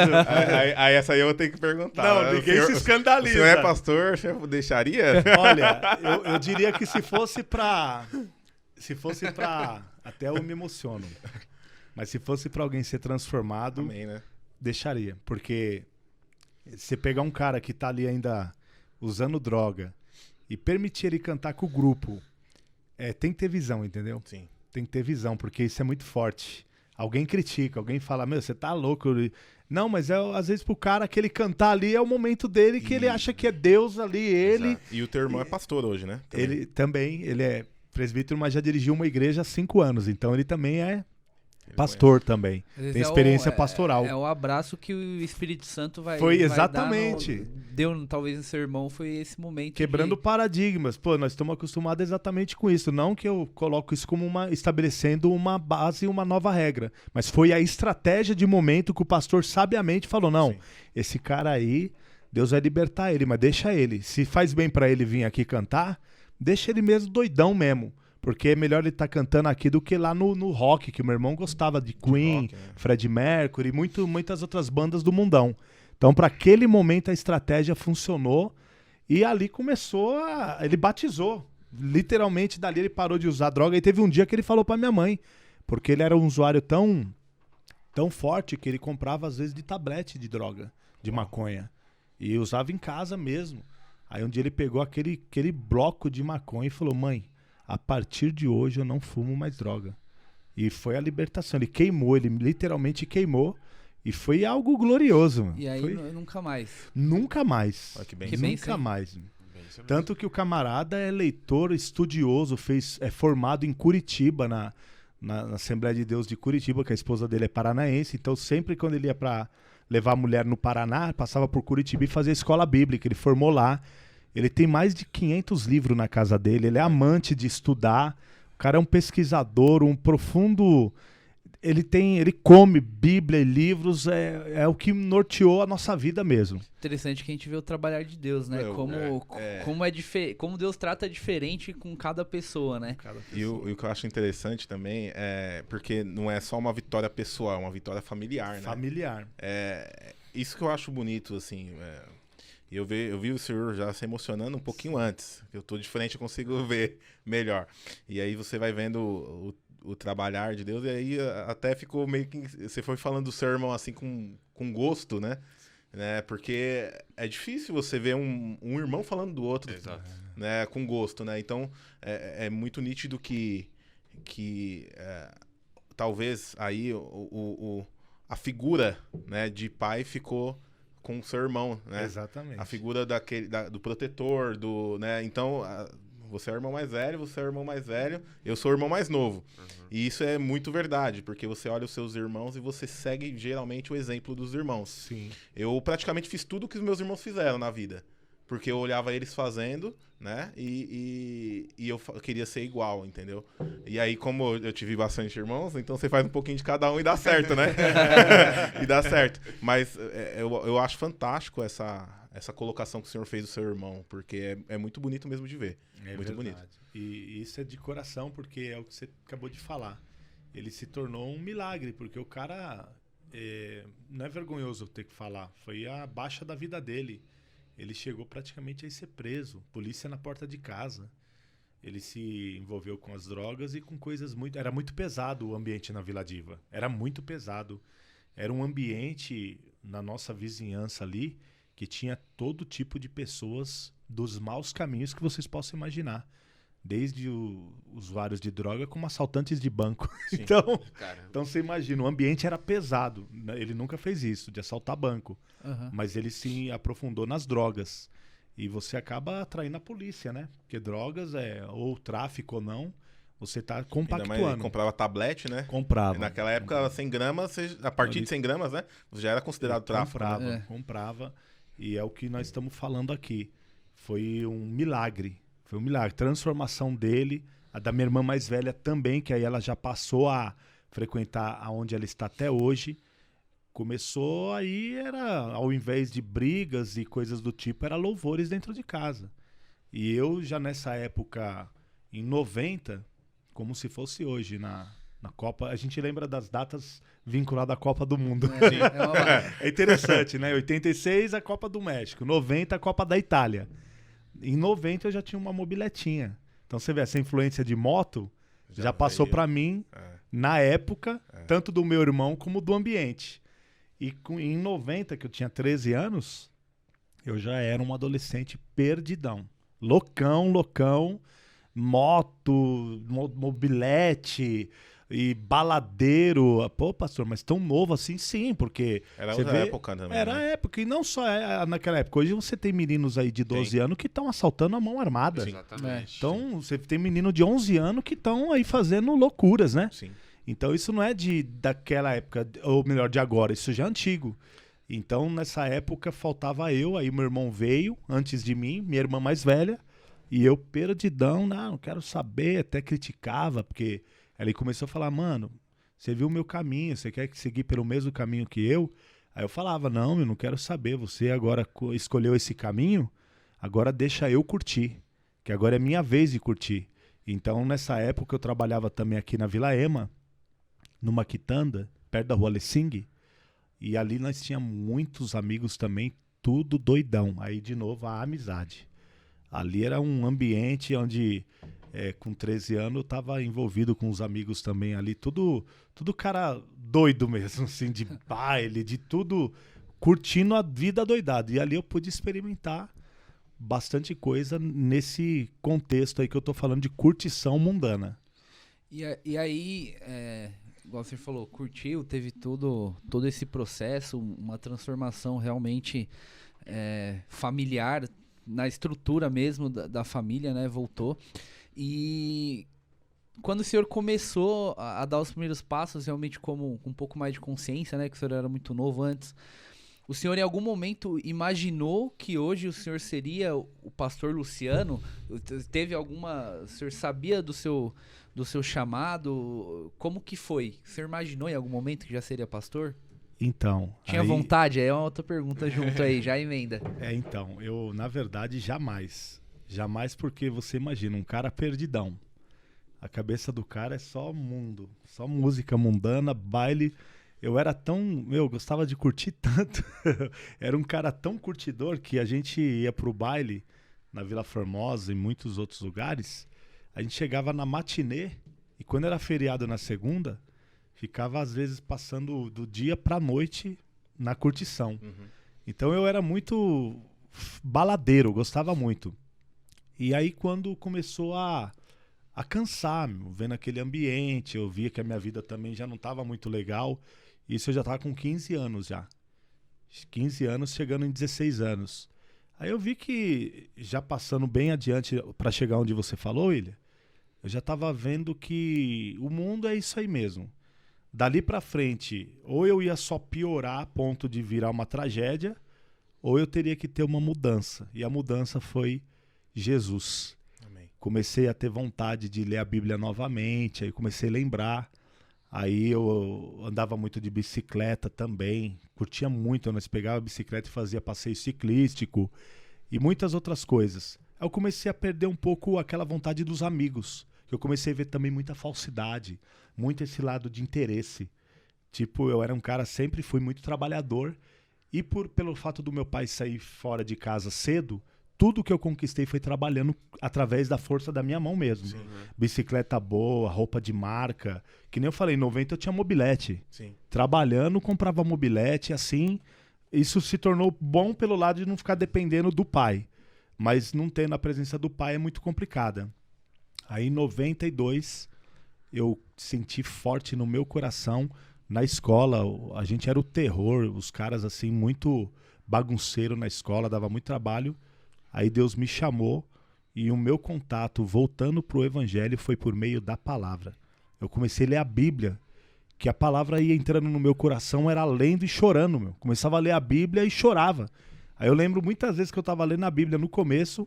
Speaker 4: Aí essa aí eu vou ter que perguntar.
Speaker 3: Não, ninguém se escandaliza.
Speaker 4: O senhor é pastor, você deixaria?
Speaker 3: Olha, eu diria que se fosse pra... Até eu me emociono. Mas se fosse pra alguém ser transformado,
Speaker 4: Também, né?
Speaker 3: deixaria. Porque você pegar um cara que tá ali ainda usando droga e permitir ele cantar com o grupo, tem que ter visão, entendeu?
Speaker 4: Sim.
Speaker 3: Tem que ter visão, porque isso é muito forte. Alguém critica, alguém fala, meu, você tá louco. Não, mas às vezes pro cara que ele cantar ali é o momento dele que ele acha que é Deus ali, ele...
Speaker 4: Exato. E o teu irmão é pastor hoje, né?
Speaker 3: Ele é presbítero, mas já dirigiu uma igreja há 5 anos, então ele também é pastor também.
Speaker 2: Às vezes
Speaker 3: Tem experiência pastoral.
Speaker 2: É o abraço que o Espírito Santo vai
Speaker 3: Foi
Speaker 2: vai
Speaker 3: exatamente.
Speaker 2: dar deu talvez no seu irmão, foi esse momento.
Speaker 3: Quebrando paradigmas. Pô, nós estamos acostumados exatamente com isso. Não que eu coloco isso como estabelecendo uma base, uma nova regra. Mas foi a estratégia de momento que o pastor sabiamente falou, não,
Speaker 4: Sim.
Speaker 3: esse cara aí, Deus vai libertar ele, mas deixa ele. Se faz bem pra ele vir aqui cantar, deixa ele mesmo doidão mesmo. Porque é melhor ele estar cantando aqui do que lá no rock, que o meu irmão gostava de Queen,
Speaker 4: rock, né?
Speaker 3: Freddie Mercury, muitas outras bandas do mundão. Então, para aquele momento, a estratégia funcionou e ali ele batizou. Literalmente, dali ele parou de usar droga. E teve um dia que ele falou para minha mãe, porque ele era um usuário tão forte que ele comprava, às vezes, de tablete de droga, de maconha. E usava em casa mesmo. Aí um dia ele pegou aquele bloco de maconha e falou, mãe, a partir de hoje eu não fumo mais droga. E foi a libertação. Ele queimou, ele literalmente queimou. E foi algo glorioso. Mano.
Speaker 2: E aí
Speaker 3: foi...
Speaker 2: nunca mais.
Speaker 3: Nunca mais.
Speaker 4: Olha que bem.
Speaker 2: Que
Speaker 3: Nunca
Speaker 2: bênção, hein?
Speaker 3: mais.
Speaker 1: Bem, isso é
Speaker 3: Tanto que o camarada é leitor, estudioso, é formado em Curitiba, na Assembleia de Deus de Curitiba, que a esposa dele é paranaense. Então sempre quando ele ia para levar a mulher no Paraná, passava por Curitiba e fazia escola bíblica. Ele formou lá. Ele tem mais de 500 livros na casa dele. Ele é amante de estudar. O cara é um pesquisador, um profundo... Ele come Bíblia e livros, é o que norteou a nossa vida mesmo.
Speaker 2: Interessante que a gente vê o trabalhar de Deus, né? Como Deus trata diferente com cada pessoa, né?
Speaker 4: E o que eu acho interessante também é porque não é só uma vitória pessoal, é uma vitória familiar, né?
Speaker 3: Familiar.
Speaker 4: Isso que eu acho bonito, assim. Eu vi o senhor já se emocionando um pouquinho antes. Eu tô de frente, eu consigo ver melhor. E aí você vai vendo o trabalhar de Deus, e aí até ficou meio que... Você foi falando do seu irmão assim com gosto, né? Porque é difícil você ver um irmão falando do outro,
Speaker 1: Exato.
Speaker 4: né? Com gosto, né? Então é muito nítido que talvez aí a figura, né, de pai ficou com o seu irmão, né?
Speaker 3: Exatamente.
Speaker 4: A figura do protetor, né? Então, você é o irmão mais velho, você é o irmão mais velho, eu sou o irmão mais novo. Uhum. E isso é muito verdade, porque você olha os seus irmãos e você segue geralmente o exemplo dos irmãos.
Speaker 3: Sim.
Speaker 4: Eu praticamente fiz tudo o que os meus irmãos fizeram na vida. Porque eu olhava eles fazendo, né? E eu queria ser igual, entendeu? E aí, como eu tive bastante irmãos, então você faz um pouquinho de cada um e dá certo, né? E dá certo. Mas eu acho fantástico essa colocação que o senhor fez do seu irmão, porque é muito bonito mesmo de ver.
Speaker 3: É
Speaker 4: muito
Speaker 3: verdade.
Speaker 4: bonito.
Speaker 3: E isso é de coração, porque é o que você acabou de falar. Ele se tornou um milagre, porque o cara... não é vergonhoso ter que falar. Foi a baixa da vida dele. Ele chegou praticamente a ser preso. Polícia na porta de casa. Ele se envolveu com as drogas e com coisas muito... Era muito pesado o ambiente na Vila Diva. Era muito pesado. Era um ambiente na nossa vizinhança ali que tinha todo tipo de pessoas dos maus caminhos que vocês possam imaginar. Desde usuários de droga como assaltantes de banco. Então você imagina, o ambiente era pesado. Ele nunca fez isso, de assaltar banco.
Speaker 2: Uhum.
Speaker 3: Mas ele se aprofundou nas drogas. E você acaba atraindo a polícia, né? Porque drogas, ou tráfico ou não, você está compactuando.
Speaker 4: Ainda mais comprava tablete, né?
Speaker 3: Comprava.
Speaker 4: Naquela época, 100 gramas, a partir de 100 gramas, né? Já era considerado tráfico.
Speaker 3: Comprava. E é o que nós estamos falando aqui. Foi um milagre. Foi um milagre. Transformação dele, a da minha irmã mais velha também, que aí ela já passou a frequentar aonde ela está até hoje. Começou aí, ao invés de brigas e coisas do tipo, era louvores dentro de casa. E eu já nessa época, em 90, como se fosse hoje, na Copa, a gente lembra das datas vinculadas à Copa do Mundo. É interessante, né? 86, a Copa do México. 90, a Copa da Itália. Em 90 eu já tinha uma mobiletinha. Então você vê, essa influência de moto já passou para mim, na época, tanto do meu irmão como do ambiente. E em 90, que eu tinha 13 anos, eu já era um adolescente perdidão. Loucão, moto, mobilete e baladeiro. Pô, pastor, mas tão novo assim? Sim, porque...
Speaker 4: Era outra época também.
Speaker 3: Era a época, e não só naquela época. Hoje você tem meninos aí de 12 anos que estão assaltando a mão armada.
Speaker 1: Exatamente.
Speaker 3: Então, você tem menino de 11 anos que estão aí fazendo loucuras, né?
Speaker 4: Sim.
Speaker 3: Então isso não é daquela época, ou melhor, de agora, isso já é antigo. Então nessa época faltava eu, aí meu irmão veio antes de mim, minha irmã mais velha, e eu perdidão, não quero saber, até criticava, porque ele começou a falar, mano, você viu o meu caminho, você quer seguir pelo mesmo caminho que eu? Aí eu falava, não, eu não quero saber, você agora escolheu esse caminho, agora deixa eu curtir, que agora é minha vez de curtir. Então nessa época eu trabalhava também aqui na Vila Ema, numa quitanda, perto da Rua Lessing, e ali nós tínhamos muitos amigos também, tudo doidão. Aí de novo a amizade. Ali era um ambiente onde, com 13 anos, eu estava envolvido com os amigos também ali. Tudo cara doido mesmo, assim, de baile, de tudo, curtindo a vida doidada. E ali eu pude experimentar bastante coisa nesse contexto aí que eu tô falando de curtição mundana.
Speaker 2: E aí, igual você falou, curtiu, teve todo esse processo, uma transformação realmente familiar, na estrutura mesmo da família, né? Voltou. E quando o senhor começou a dar os primeiros passos, realmente com um pouco mais de consciência, né? Que o senhor era muito novo antes. O senhor em algum momento imaginou que hoje o senhor seria o pastor Luciano? Teve alguma... O senhor sabia do seu chamado? Como que foi? O senhor imaginou em algum momento que já seria pastor?
Speaker 3: Então...
Speaker 2: Tinha vontade? Aí é uma outra pergunta junto aí, já emenda.
Speaker 3: Então, eu, na verdade, jamais. Jamais porque você imagina, um cara perdidão. A cabeça do cara é só mundo, só música mundana, baile. Eu era tão... eu gostava de curtir tanto. Era um cara tão curtidor que a gente ia pro baile na Vila Formosa e muitos outros lugares. A gente chegava na matinê e quando era feriado na segunda, ficava às vezes passando do dia pra noite na curtição. Uhum. Então eu era muito baladeiro, gostava muito. E aí quando começou a cansar, vendo aquele ambiente, eu via que a minha vida também já não estava muito legal. Isso eu já estava com 15 anos já. 15 anos chegando em 16 anos. Aí eu vi que, já passando bem adiante para chegar onde você falou, William, eu já estava vendo que o mundo é isso aí mesmo. Dali para frente, ou eu ia só piorar a ponto de virar uma tragédia, ou eu teria que ter uma mudança. E a mudança foi Jesus. Amém. Comecei a ter vontade de ler a Bíblia novamente, aí comecei a lembrar. Aí eu andava muito de bicicleta também, curtia muito, nós pegava a bicicleta e fazia passeio ciclístico e muitas outras coisas. Aí eu comecei a perder um pouco aquela vontade dos amigos, que eu comecei a ver também muita falsidade, muito esse lado de interesse. Tipo, eu era um cara, sempre fui muito trabalhador e pelo fato do meu pai sair fora de casa cedo, tudo que eu conquistei foi trabalhando através da força da minha mão mesmo. Sim. Bicicleta boa, roupa de marca. Que nem eu falei, em 90 eu tinha mobilete. Sim. Trabalhando, comprava mobilete, assim. Isso se tornou bom pelo lado de não ficar dependendo do pai. Mas não tendo a presença do pai é muito complicada. Aí em 92 eu senti forte no meu coração. Na escola, a gente era o terror. Os caras assim, muito bagunceiro na escola, dava muito trabalho. Aí Deus me chamou e o meu contato voltando para o evangelho foi por meio da palavra. Eu comecei a ler a Bíblia, que a palavra ia entrando no meu coração, era lendo e chorando, meu. Começava a ler a Bíblia e chorava. Aí eu lembro muitas vezes que eu estava lendo a Bíblia no começo,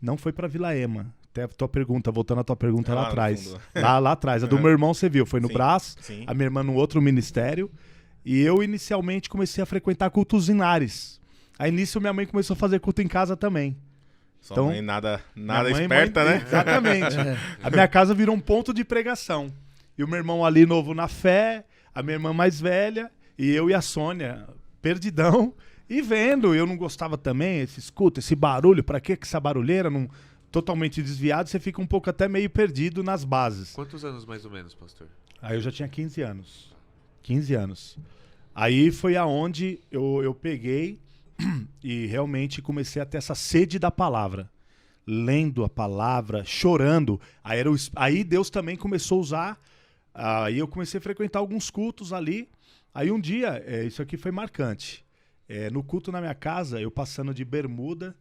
Speaker 3: não foi para Vila Ema. Até a tua pergunta, voltando à tua pergunta lá atrás. Lá atrás. A do meu irmão você viu, foi no Brás, a minha irmã no outro ministério. E eu inicialmente comecei a frequentar cultos em lares. Aí nisso minha mãe começou a fazer culto em casa também.
Speaker 4: Sua então, mãe nada esperta, né?
Speaker 3: Exatamente. A minha casa virou um ponto de pregação. E o meu irmão ali novo na fé, a minha irmã mais velha, e eu e a Sônia, perdidão, e vendo. Eu não gostava também, esse barulho, pra que essa barulheira? Não, totalmente desviado, você fica um pouco até meio perdido nas bases.
Speaker 1: Quantos anos mais ou menos, pastor?
Speaker 3: Aí eu já tinha 15 anos. 15 anos. Aí foi aonde eu peguei e realmente comecei a ter essa sede da palavra. Lendo a palavra, chorando. Aí Deus também começou a usar. Aí eu comecei a frequentar alguns cultos ali. Aí um dia, isso aqui foi marcante. No culto na minha casa, eu passando de bermuda.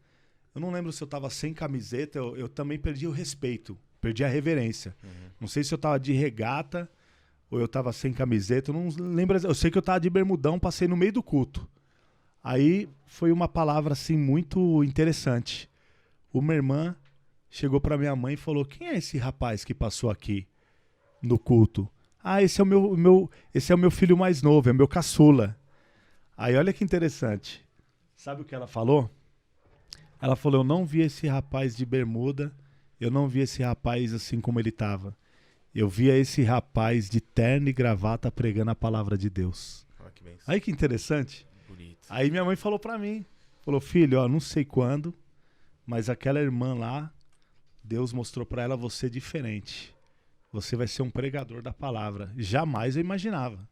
Speaker 3: Eu não lembro se eu estava sem camiseta. Eu também perdi o respeito. Perdi a reverência. Uhum. Não sei se eu estava de regata ou eu tava sem camiseta, eu não lembro. Eu sei que eu tava de bermudão, passei no meio do culto. Aí foi uma palavra assim muito interessante. Uma irmã chegou pra minha mãe e falou: quem é esse rapaz que passou aqui no culto? Ah, esse é o meu filho mais novo, é meu caçula. Aí olha que interessante. Sabe o que ela falou? Ela falou: eu não vi esse rapaz de bermuda, eu não vi esse rapaz assim como ele estava. Eu via esse rapaz de terno e gravata pregando a palavra de Deus.
Speaker 4: Ah, que benção.
Speaker 3: Aí que interessante.
Speaker 1: Bonito.
Speaker 3: Aí minha mãe falou pra mim, falou: filho, ó, não sei quando, mas aquela irmã lá, Deus mostrou pra ela você diferente. Você vai ser um pregador da palavra. Jamais eu imaginava.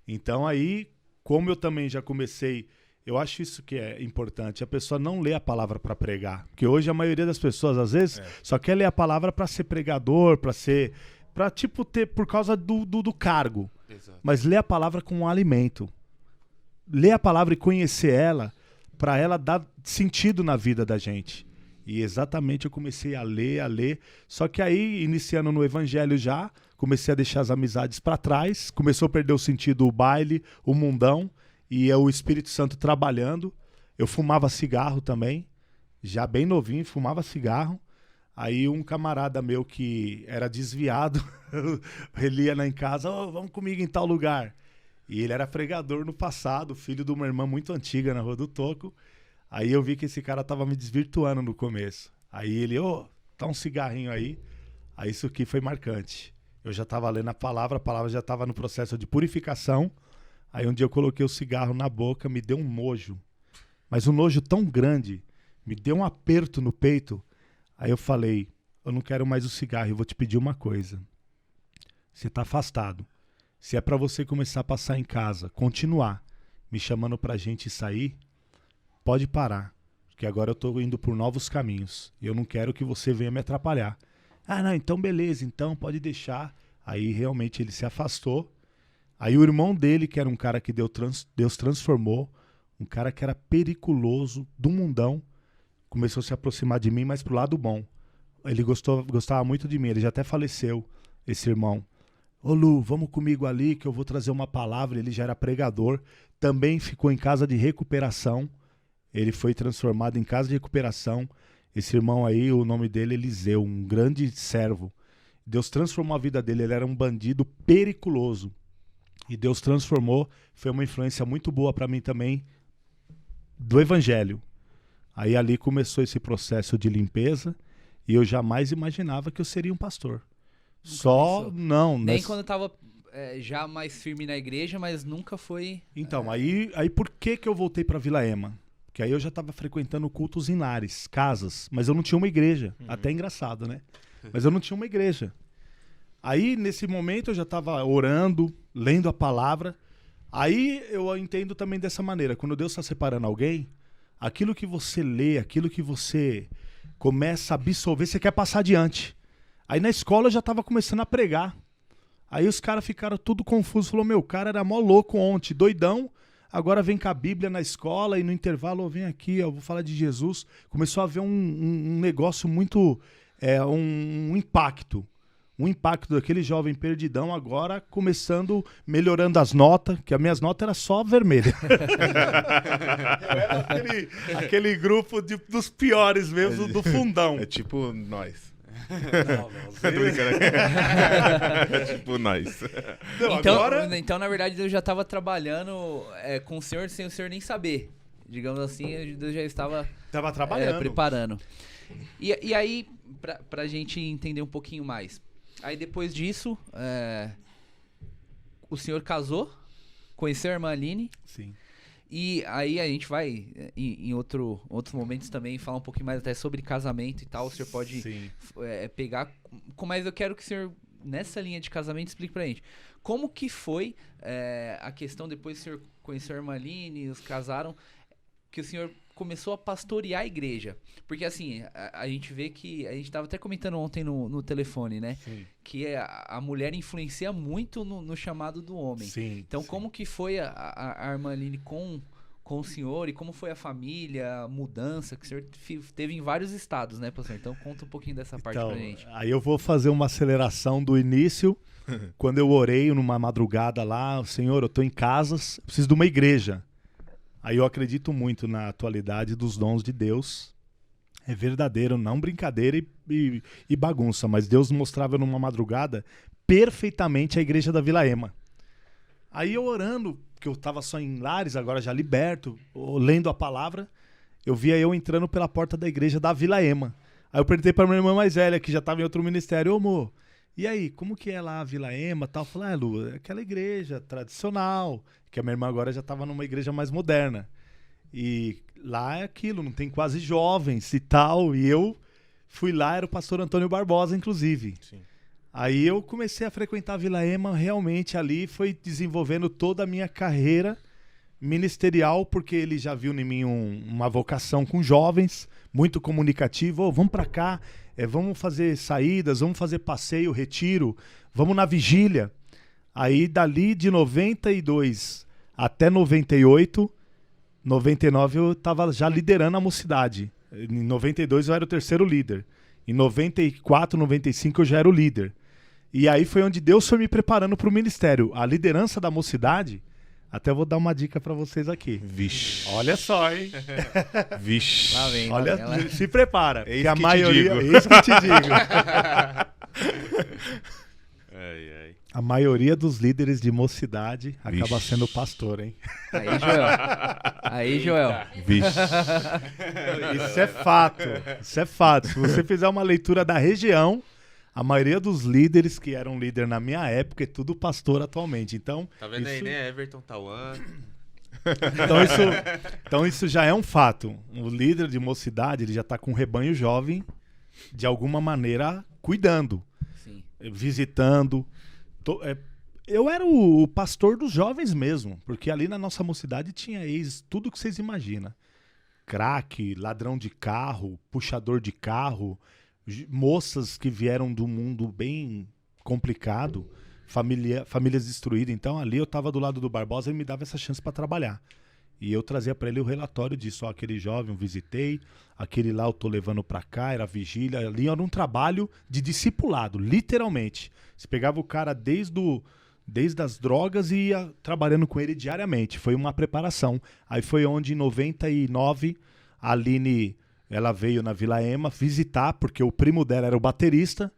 Speaker 3: Então aí, como eu também já comecei, eu acho isso que é importante, a pessoa não lê a palavra pra pregar. Porque hoje a maioria das pessoas, às vezes, só quer ler a palavra pra ser pregador, pra tipo ter, por causa do cargo.
Speaker 1: Exato.
Speaker 3: Mas lê a palavra como um alimento. Ler a palavra e conhecer ela, para ela dar sentido na vida da gente. E exatamente eu comecei a ler. Só que aí, iniciando no evangelho já, comecei a deixar as amizades para trás, começou a perder o sentido o baile, o mundão, e é o Espírito Santo trabalhando. Eu fumava cigarro também, já bem novinho, fumava cigarro. Aí um camarada meu que era desviado, ele ia lá em casa: oh, vamos comigo em tal lugar. E ele era pregador no passado, filho de uma irmã muito antiga na Rua do Toco. Aí eu vi que esse cara tava me desvirtuando no começo. Aí ele: ô, tá um cigarrinho aí. Aí isso aqui foi marcante. Eu já tava lendo a palavra já tava no processo de purificação. Aí um dia eu coloquei o cigarro na boca, me deu um nojo. Mas um nojo tão grande, me deu um aperto no peito. Aí eu falei: eu não quero mais o cigarro, eu vou te pedir uma coisa. Você tá afastado. Se é pra você começar a passar em casa, continuar me chamando pra gente sair, pode parar. Porque agora eu tô indo por novos caminhos. E eu não quero que você venha me atrapalhar. Ah, não, então beleza, então pode deixar. Aí realmente ele se afastou. Aí o irmão dele, que era um cara que Deus transformou, um cara que era periculoso, do mundão, começou a se aproximar de mim, mas pro lado bom. Ele gostava muito de mim, ele já até faleceu, esse irmão. Ô Lu, vamos comigo ali que eu vou trazer uma palavra. Ele já era pregador, também ficou em casa de recuperação. Ele foi transformado em casa de recuperação. Esse irmão aí, o nome dele é Eliseu, um grande servo. Deus transformou a vida dele, ele era um bandido periculoso. E Deus transformou, foi uma influência muito boa para mim também, do evangelho. Aí ali começou esse processo de limpeza e eu jamais imaginava que eu seria um pastor.
Speaker 2: Nem quando eu tava já mais firme na igreja, mas nunca foi...
Speaker 3: Então, aí por que eu voltei pra Vila Ema? Porque aí eu já tava frequentando cultos em lares, casas, mas eu não tinha uma igreja. Até engraçado, né? Mas eu não tinha uma igreja. Aí, nesse momento, eu já tava orando, lendo a palavra. Aí eu entendo também dessa maneira. Quando Deus está separando alguém, aquilo que você lê, aquilo que você começa a absorver, você quer passar adiante. Aí na escola eu já tava começando a pregar. Aí os caras ficaram tudo confusos. Falou: meu, o cara era mó louco ontem, doidão. Agora vem com a Bíblia na escola e no intervalo vem aqui, eu vou falar de Jesus. Começou a haver um negócio muito... um impacto. Um impacto daquele jovem perdidão agora começando, melhorando as notas, que as minhas notas eram só vermelhas. Era aquele grupo dos piores mesmo, do fundão.
Speaker 4: É tipo nós.
Speaker 1: Não,
Speaker 4: Tô brincando. É tipo nós.
Speaker 3: Não,
Speaker 2: Então, na verdade, Deus já estava trabalhando com o senhor sem o senhor nem saber. Digamos assim, Deus já estava
Speaker 3: trabalhando.
Speaker 2: preparando. E aí, pra gente entender um pouquinho mais. Aí depois disso, o senhor casou, conheceu a irmã Aline.
Speaker 3: Sim.
Speaker 2: E aí a gente vai, em outros momentos também, falar um pouquinho mais até sobre casamento e tal. O senhor pode pegar... Mas eu quero que o senhor, nessa linha de casamento, explique pra gente. Como que foi a questão, depois que o senhor conheceu a irmã Aline, os casaram, que o senhor começou a pastorear a igreja? Porque assim, a gente vê que... A gente tava até comentando ontem no telefone, né?
Speaker 3: Sim.
Speaker 2: Que a mulher influencia muito no chamado do homem.
Speaker 3: Sim,
Speaker 2: então,
Speaker 3: sim.
Speaker 2: como que foi a irmã Aline com o senhor? E como foi a família, a mudança? Que o senhor teve em vários estados, né, pastor? Então, conta um pouquinho dessa parte pra gente.
Speaker 3: Aí eu vou fazer uma aceleração do início quando eu orei numa madrugada lá, Senhor, eu tô em casa, preciso de uma igreja. Aí eu acredito muito na atualidade dos dons de Deus. É verdadeiro, não brincadeira e bagunça, mas Deus mostrava numa madrugada perfeitamente a igreja da Vila Ema. Aí eu orando, que eu estava só em Lares, agora já liberto, lendo a palavra, eu via eu entrando pela porta da igreja da Vila Ema. Aí eu perguntei para minha irmã mais velha, que já estava em outro ministério, ô amor, e aí, como que é lá a Vila Ema tal? Eu falei, Lu, é aquela igreja tradicional, que a minha irmã agora já estava numa igreja mais moderna. E lá é aquilo, não tem quase jovens e tal, e eu fui lá, era o pastor Antônio Barbosa, inclusive.
Speaker 4: Sim.
Speaker 3: Aí eu comecei a frequentar a Vila Ema, realmente ali foi desenvolvendo toda a minha carreira ministerial, porque ele já viu em mim uma vocação com jovens, muito comunicativo. Oh, vamos para cá, vamos fazer saídas, vamos fazer passeio, retiro, vamos na vigília. Aí dali de 92 até 98, 99 eu estava já liderando a mocidade. Em 92 eu era o terceiro líder. Em 94, 95 eu já era o líder. E aí foi onde Deus foi me preparando para o ministério. A liderança da mocidade, até vou dar uma dica para vocês aqui.
Speaker 4: Vixe.
Speaker 3: Olha só, hein?
Speaker 4: Vixe.
Speaker 2: Lá vem,
Speaker 3: Olha,
Speaker 2: lá vem.
Speaker 3: se prepara.
Speaker 4: Eis
Speaker 3: que a
Speaker 4: que te
Speaker 3: maioria,
Speaker 4: digo.
Speaker 3: eis que te digo.
Speaker 1: Ai, ai.
Speaker 3: A maioria dos líderes de mocidade acaba
Speaker 4: Vixe.
Speaker 3: sendo pastor, hein?
Speaker 2: Aí, Joel. Aí, Joel.
Speaker 4: Vixe.
Speaker 3: Isso é fato. Isso é fato. Se você fizer uma leitura da região, a maioria dos líderes que eram líder na minha época é tudo pastor atualmente. Então,
Speaker 1: Tá vendo aí,
Speaker 3: isso,
Speaker 1: né? Everton Tauan.
Speaker 3: então isso já é um fato. O líder de mocidade, ele já está com um rebanho jovem, de alguma maneira, cuidando,
Speaker 2: Sim.
Speaker 3: visitando. Eu era o pastor dos jovens mesmo, porque ali na nossa mocidade tinha tudo que vocês imaginam. Craque, ladrão de carro, puxador de carro, moças que vieram do mundo bem complicado, famílias destruídas. Então ali eu estava do lado do Barbosa e ele me dava essa chance para trabalhar. E eu trazia para ele o relatório disso. Aquele jovem eu visitei, aquele lá eu tô levando para cá, era vigília. Ali era um trabalho de discipulado, literalmente. Você pegava o cara desde as drogas e ia trabalhando com ele diariamente. Foi uma preparação. Aí foi onde em 99 a Aline, ela veio na Vila Ema visitar, porque o primo dela era o baterista.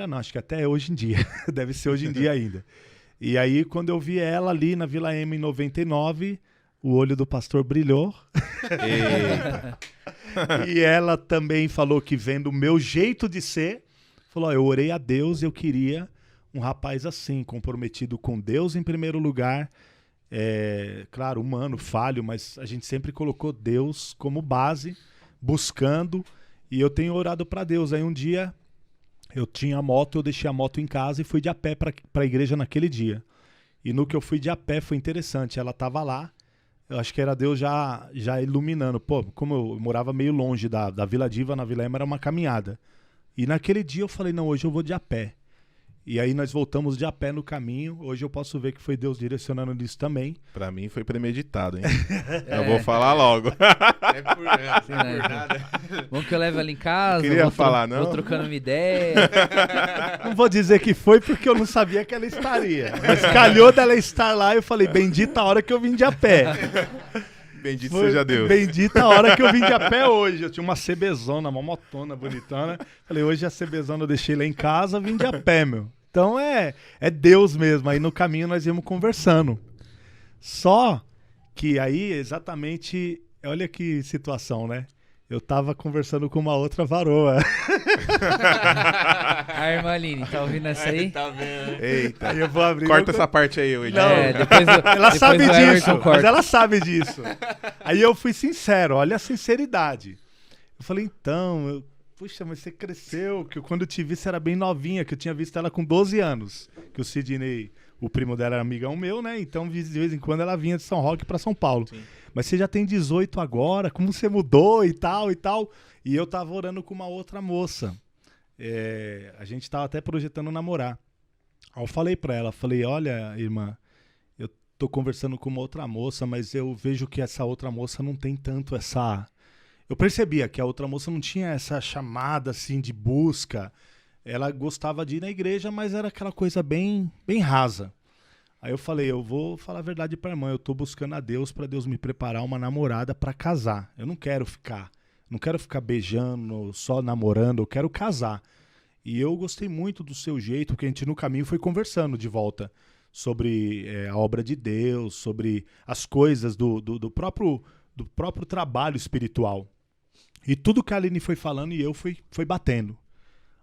Speaker 3: Não, acho que até hoje em dia. Deve ser hoje em dia ainda. E aí quando eu vi ela ali na Vila Ema em 99... o olho do pastor brilhou. E ela também falou que vendo o meu jeito de ser, falou, eu orei a Deus e eu queria um rapaz assim, comprometido com Deus em primeiro lugar. Claro, humano, falho, mas a gente sempre colocou Deus como base, buscando, e eu tenho orado para Deus. Aí um dia eu tinha a moto, eu deixei a moto em casa e fui de a pé para a igreja naquele dia. E no que eu fui de a pé foi interessante, ela estava lá. Eu acho que era Deus já iluminando. Pô, como eu morava meio longe da Vila Diva, na Vila Ema era uma caminhada. E naquele dia eu falei, não, hoje eu vou de a pé. E aí nós voltamos de a pé no caminho. Hoje eu posso ver que foi Deus direcionando nisso também.
Speaker 4: Pra mim foi premeditado, hein? Eu vou falar logo.
Speaker 1: É por nada.
Speaker 2: Vamos que eu levo ela em casa.
Speaker 4: Queria
Speaker 2: vou
Speaker 4: falar, não?
Speaker 2: Vou trocando uma ideia.
Speaker 3: Não vou dizer que foi porque eu não sabia que ela estaria. Mas calhou dela estar lá e eu falei, bendita a hora que eu vim de a pé.
Speaker 4: Bendito
Speaker 3: Foi
Speaker 4: seja Deus.
Speaker 3: Bendita a hora que eu vim de a pé hoje. Eu tinha uma CBzona, uma motona bonitona. Falei, hoje a CBzona eu deixei lá em casa, vim de a pé, meu. Então é Deus mesmo. Aí no caminho nós íamos conversando. Só que aí exatamente, olha que situação, né? Eu tava conversando com uma outra varoa.
Speaker 2: A irmã Aline, tá ouvindo essa aí?
Speaker 1: Tá vendo?
Speaker 4: Eita.
Speaker 3: Aí eu vou abrir.
Speaker 4: Corta essa parte aí, Will.
Speaker 3: Não.
Speaker 2: Depois
Speaker 3: Ela sabe
Speaker 2: o
Speaker 3: disso,
Speaker 2: Everton
Speaker 3: mas
Speaker 2: corta.
Speaker 3: ela sabe disso. Aí eu fui sincero, olha a sinceridade. Eu falei, então, puxa, mas você cresceu, que quando eu te vi você era bem novinha, que eu tinha visto ela com 12 anos. Que o Sidney, o primo dela era amigão meu, né? Então de vez em quando ela vinha de São Roque pra São Paulo.
Speaker 4: Sim.
Speaker 3: Mas você já tem 18 agora, como você mudou e tal e tal. E eu tava orando com uma outra moça. A gente tava até projetando namorar. Aí eu falei pra ela, falei, olha, irmã, eu tô conversando com uma outra moça, mas eu vejo que essa outra moça não tem tanto essa... Eu percebia que a outra moça não tinha essa chamada assim de busca, ela gostava de ir na igreja, mas era aquela coisa bem, bem rasa. Aí eu falei, eu vou falar a verdade pra irmã, eu tô buscando a Deus pra Deus me preparar uma namorada pra casar. Eu não quero ficar beijando, só namorando, eu quero casar. E eu gostei muito do seu jeito, porque a gente no caminho foi conversando de volta sobre a obra de Deus, sobre as coisas do próprio trabalho espiritual. E tudo que a Aline foi falando e eu foi batendo.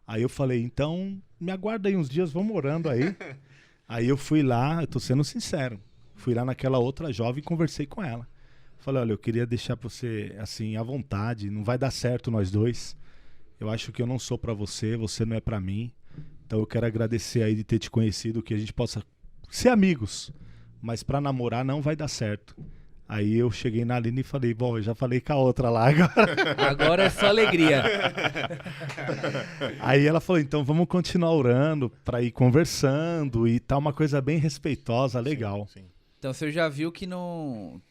Speaker 3: Aí eu falei, então me aguarda aí uns dias, vamos orando aí. Aí eu fui lá, eu tô sendo sincero, fui lá naquela outra jovem e conversei com ela. Falei, olha, eu queria deixar pra você, assim, à vontade, não vai dar certo nós dois. Eu acho que eu não sou pra você, você não é pra mim. Então eu quero agradecer aí de ter te conhecido, que a gente possa ser amigos, mas pra namorar não vai dar certo. Aí eu cheguei na Aline e falei, bom, eu já falei com a outra lá agora.
Speaker 2: Agora é só alegria.
Speaker 3: Aí ela falou, então vamos continuar orando pra ir conversando e tal, uma coisa bem respeitosa, legal.
Speaker 4: Sim.
Speaker 2: Então o senhor já viu que não...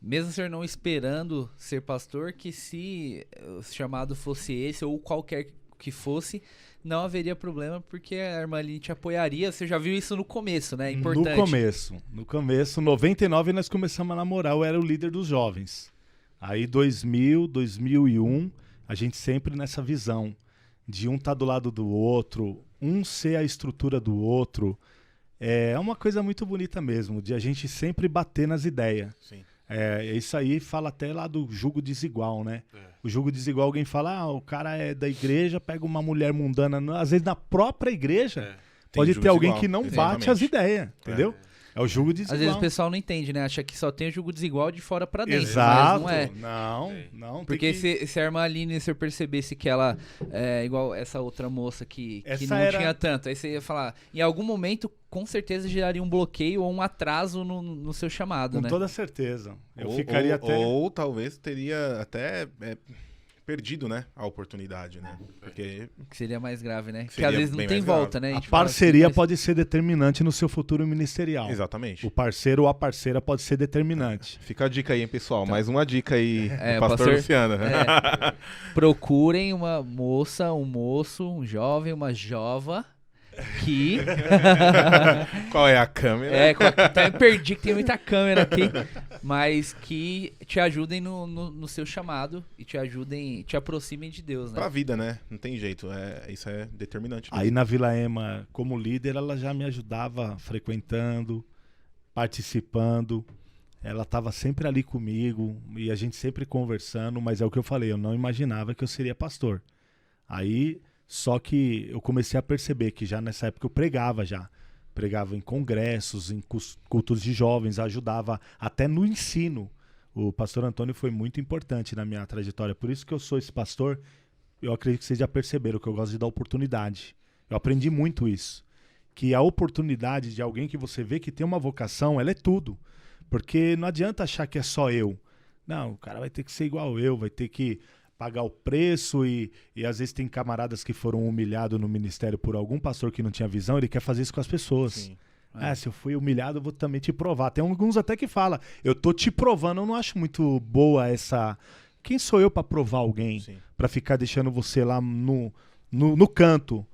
Speaker 2: Mesmo o senhor não esperando ser pastor, que se o chamado fosse esse ou qualquer que fosse, não haveria problema, porque a irmã Aline te apoiaria. Você já viu isso no começo, né? Importante.
Speaker 3: No começo, 99 nós começamos a namorar, eu era o líder dos jovens. Aí 2000, 2001, a gente sempre nessa visão de um estar do lado do outro, um ser a estrutura do outro. É uma coisa muito bonita mesmo, de a gente sempre bater nas ideias.
Speaker 4: Sim.
Speaker 3: Isso aí fala até lá do jugo desigual, né?
Speaker 1: É.
Speaker 3: O jugo desigual, alguém fala, o cara é da igreja, pega uma mulher mundana. Às vezes na própria igreja
Speaker 1: É.
Speaker 3: pode
Speaker 4: jugo
Speaker 3: ter alguém
Speaker 4: desigual,
Speaker 3: que não
Speaker 4: exatamente.
Speaker 3: bate as ideias, entendeu? É o jugo desigual.
Speaker 2: Às vezes o pessoal não entende, né? Acha que só tem o jugo desigual de fora pra dentro.
Speaker 3: Exato.
Speaker 2: Mas não é.
Speaker 3: Não.
Speaker 2: Porque
Speaker 3: tem que...
Speaker 2: se a irmã Aline, se eu percebesse que ela é igual essa outra moça que
Speaker 3: Essa
Speaker 2: não
Speaker 3: era-
Speaker 2: tinha tanto, aí você ia falar, em algum momento, com certeza geraria um bloqueio ou um atraso no seu chamado,
Speaker 3: Com
Speaker 2: né?
Speaker 3: toda certeza. Eu
Speaker 4: Ou-
Speaker 3: ficaria
Speaker 4: ou,
Speaker 3: até...
Speaker 4: Ou talvez teria até perdido, né? A oportunidade, né? Porque
Speaker 2: Que seria mais grave, né? Porque
Speaker 4: Seria
Speaker 2: às vezes não
Speaker 4: bem
Speaker 2: tem
Speaker 4: mais
Speaker 2: volta,
Speaker 4: grave.
Speaker 2: né?
Speaker 3: A
Speaker 2: gente fala
Speaker 3: parceria
Speaker 2: assim,
Speaker 3: pode ser determinante no seu futuro ministerial.
Speaker 4: exatamente.
Speaker 3: O parceiro ou a parceira pode ser determinante.
Speaker 4: Fica a dica aí, hein, pessoal. Mais uma dica aí,
Speaker 2: É,
Speaker 4: do pastor
Speaker 2: pastor-
Speaker 4: Luciano.
Speaker 2: procurem uma moça, um moço, um jovem, uma jova que...
Speaker 4: Qual é a câmera?
Speaker 2: Até me perdi que tem muita câmera aqui, mas que te ajudem no seu chamado e te aproximem de Deus, né?
Speaker 4: Pra vida, né? Não tem jeito. Isso é determinante.
Speaker 3: Aí na Vila Ema, como líder, ela já me ajudava frequentando, participando. Ela estava sempre ali comigo e a gente sempre conversando, mas é o que eu falei, eu não imaginava que eu seria pastor. Aí, só que eu comecei a perceber que já nessa época eu pregava já. Pregava em congressos, em cultos de jovens, ajudava até no ensino. O pastor Antônio foi muito importante na minha trajetória, por isso que eu sou esse pastor. Eu acredito que vocês já perceberam que eu gosto de dar oportunidade. Eu aprendi muito isso. Que a oportunidade de alguém que você vê que tem uma vocação, ela é tudo. Porque não adianta achar que é só eu. Não, o cara vai ter que ser igual eu, vai ter que pagar o preço e às vezes tem camaradas que foram humilhados no ministério por algum pastor que não tinha visão, ele quer fazer isso com as pessoas.
Speaker 4: Sim.
Speaker 3: Se eu fui humilhado, eu vou também te provar. Tem alguns até que falam, eu tô te provando, eu não acho muito boa essa... Quem sou eu pra provar alguém?
Speaker 4: Sim.
Speaker 3: Pra ficar deixando você lá no canto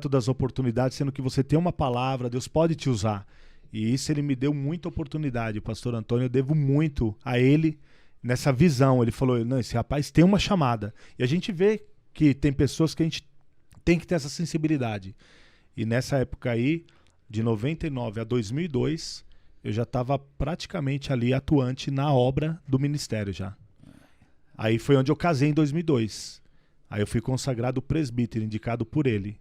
Speaker 3: das oportunidades, sendo que você tem uma palavra, Deus pode te usar. E isso ele me deu muita oportunidade. O pastor Antônio, eu devo muito a ele nessa visão. Ele falou, não, esse rapaz tem uma chamada. E a gente vê que tem pessoas que a gente tem que ter essa sensibilidade. E nessa época aí, de 99 a 2002, eu já estava praticamente ali atuante na obra do ministério já. Aí foi onde eu casei em 2002. Aí eu fui consagrado presbítero, indicado por ele.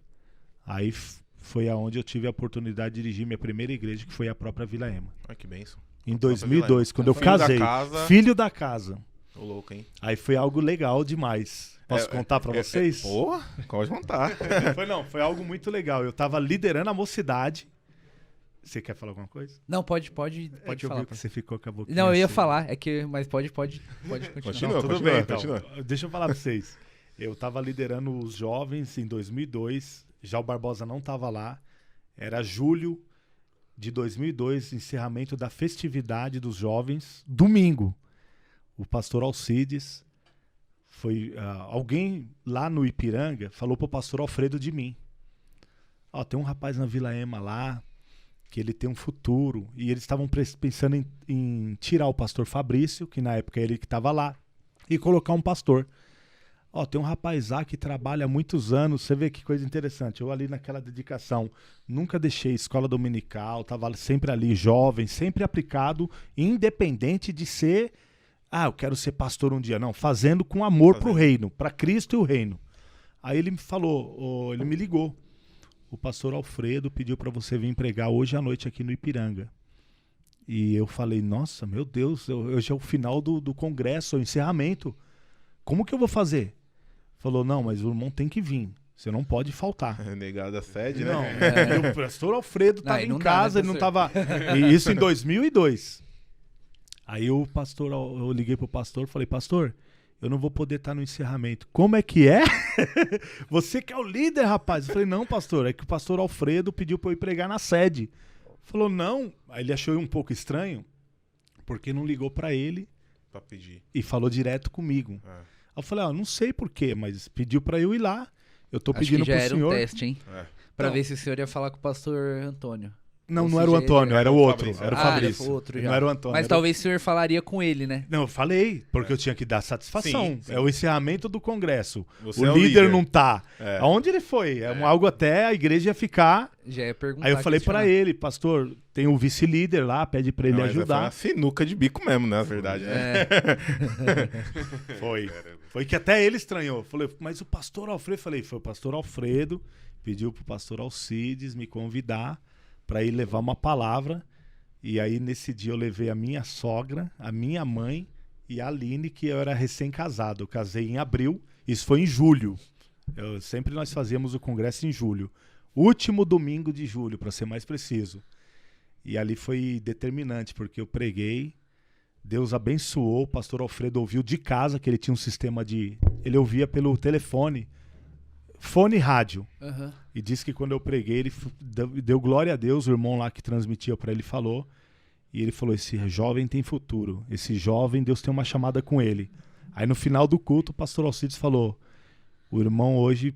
Speaker 3: Aí foi aonde eu tive a oportunidade de dirigir minha primeira igreja, que foi a própria Vila Ema.
Speaker 4: Olha que benção.
Speaker 3: Em
Speaker 4: A própria
Speaker 3: 2002, quando eu
Speaker 4: Filho da
Speaker 3: casei.
Speaker 4: casa.
Speaker 3: Filho da casa.
Speaker 4: Ô, louco, hein?
Speaker 3: Aí foi algo legal demais. Posso contar pra vocês?
Speaker 4: Pô, pode contar.
Speaker 3: Foi algo muito legal. Eu tava liderando a mocidade. Você quer falar alguma coisa?
Speaker 2: Não, pode
Speaker 3: É que eu
Speaker 2: falar.
Speaker 3: vi que você ficou com a boquinha
Speaker 2: Não, eu ia
Speaker 3: assim.
Speaker 2: falar, mas pode continuar.
Speaker 4: Continua.
Speaker 3: Não, tudo bem, então.
Speaker 4: continua.
Speaker 3: Deixa eu falar pra vocês. Eu tava liderando os jovens em 2002. Já o Barbosa não tava lá. Era julho de 2002, encerramento da festividade dos jovens. Domingo. O pastor Alcides foi... alguém lá no Ipiranga falou pro pastor Alfredo de mim. ó, tem um rapaz na Vila Ema lá, que ele tem um futuro. E eles estavam pensando em tirar o pastor Fabrício, que na época ele que estava lá, e colocar um pastor. Ó, tem um rapaz lá que trabalha há muitos anos, você vê que coisa interessante. Eu ali naquela dedicação, nunca deixei escola dominical, tava sempre ali, jovem, sempre aplicado, independente de ser, eu quero ser pastor um dia. Não, fazendo com amor pro reino, para Cristo e o reino. Aí ele me falou, ele me ligou. O pastor Alfredo pediu para você vir pregar hoje à noite aqui no Ipiranga. E eu falei, nossa, meu Deus, hoje é o final do congresso, o encerramento. Como que eu vou fazer? Falou, não, mas o irmão tem que vir. Você não pode faltar.
Speaker 4: Negado a sede,
Speaker 3: Não,
Speaker 4: né?
Speaker 3: o pastor Alfredo estava em
Speaker 2: não
Speaker 3: casa,
Speaker 2: dá, né,
Speaker 3: ele não estava... Isso em 2002. Aí o pastor, eu liguei pro pastor, falei, pastor, eu não vou poder estar no encerramento. Como é que é? Você que é o líder, rapaz. Eu falei, não, pastor, é que o pastor Alfredo pediu para eu ir pregar na sede. Falou, não. Aí ele achou um pouco estranho, porque não ligou para ele
Speaker 4: Pra pedir.
Speaker 3: e falou direto comigo. Aí eu falei, não sei por quê, mas pediu para eu ir lá. Eu tô
Speaker 2: Acho
Speaker 3: pedindo
Speaker 2: que já
Speaker 3: pro
Speaker 2: era
Speaker 3: senhor.
Speaker 2: um teste, hein? Pra
Speaker 3: Não.
Speaker 2: ver se o senhor ia falar com o pastor Antônio.
Speaker 3: Não,
Speaker 2: Ou
Speaker 3: não era o
Speaker 2: seja,
Speaker 3: Antônio,
Speaker 2: ele-
Speaker 3: era o outro.
Speaker 4: Fabrício.
Speaker 3: Era o
Speaker 2: Era
Speaker 3: Fabrício.
Speaker 2: o outro já.
Speaker 3: Não era o Antônio.
Speaker 2: Mas
Speaker 3: era
Speaker 2: talvez o senhor falaria com ele, né?
Speaker 3: Não, eu falei, porque eu tinha que dar satisfação.
Speaker 4: Sim, sim.
Speaker 3: É o encerramento do congresso.
Speaker 4: Você
Speaker 3: o
Speaker 4: é o
Speaker 3: líder
Speaker 4: líder.
Speaker 3: não tá.
Speaker 4: É.
Speaker 3: Aonde ele foi? Algo até a igreja ia ficar.
Speaker 2: Já ia perguntar.
Speaker 3: Aí eu falei pra
Speaker 2: questionar.
Speaker 3: ele, pastor, tem o vice-líder lá, pede pra ele
Speaker 4: Não, mas Foi
Speaker 3: ajudar.
Speaker 4: uma sinuca de bico mesmo, né? Na verdade. Né?
Speaker 3: Foi. Foi que até ele estranhou. Falei, mas o pastor Alfredo, falei, foi o pastor Alfredo, pediu pro pastor Alcides me convidar pra ir levar uma palavra. E aí nesse dia eu levei a minha sogra, a minha mãe e a Aline, que eu era recém-casado. Eu casei em abril, isso foi em julho. Sempre nós fazíamos o congresso em julho. Último domingo de julho, para ser mais preciso. E ali foi determinante, porque eu preguei, Deus abençoou, o pastor Alfredo ouviu de casa, que ele tinha um sistema de... Ele ouvia pelo telefone, fone e rádio.
Speaker 2: Aham.
Speaker 3: E disse que quando eu preguei, ele deu glória a Deus, o irmão lá que transmitia para ele falou. E ele falou, esse jovem tem futuro, esse jovem, Deus tem uma chamada com ele. Aí no final do culto, o pastor Alcides falou, o irmão hoje,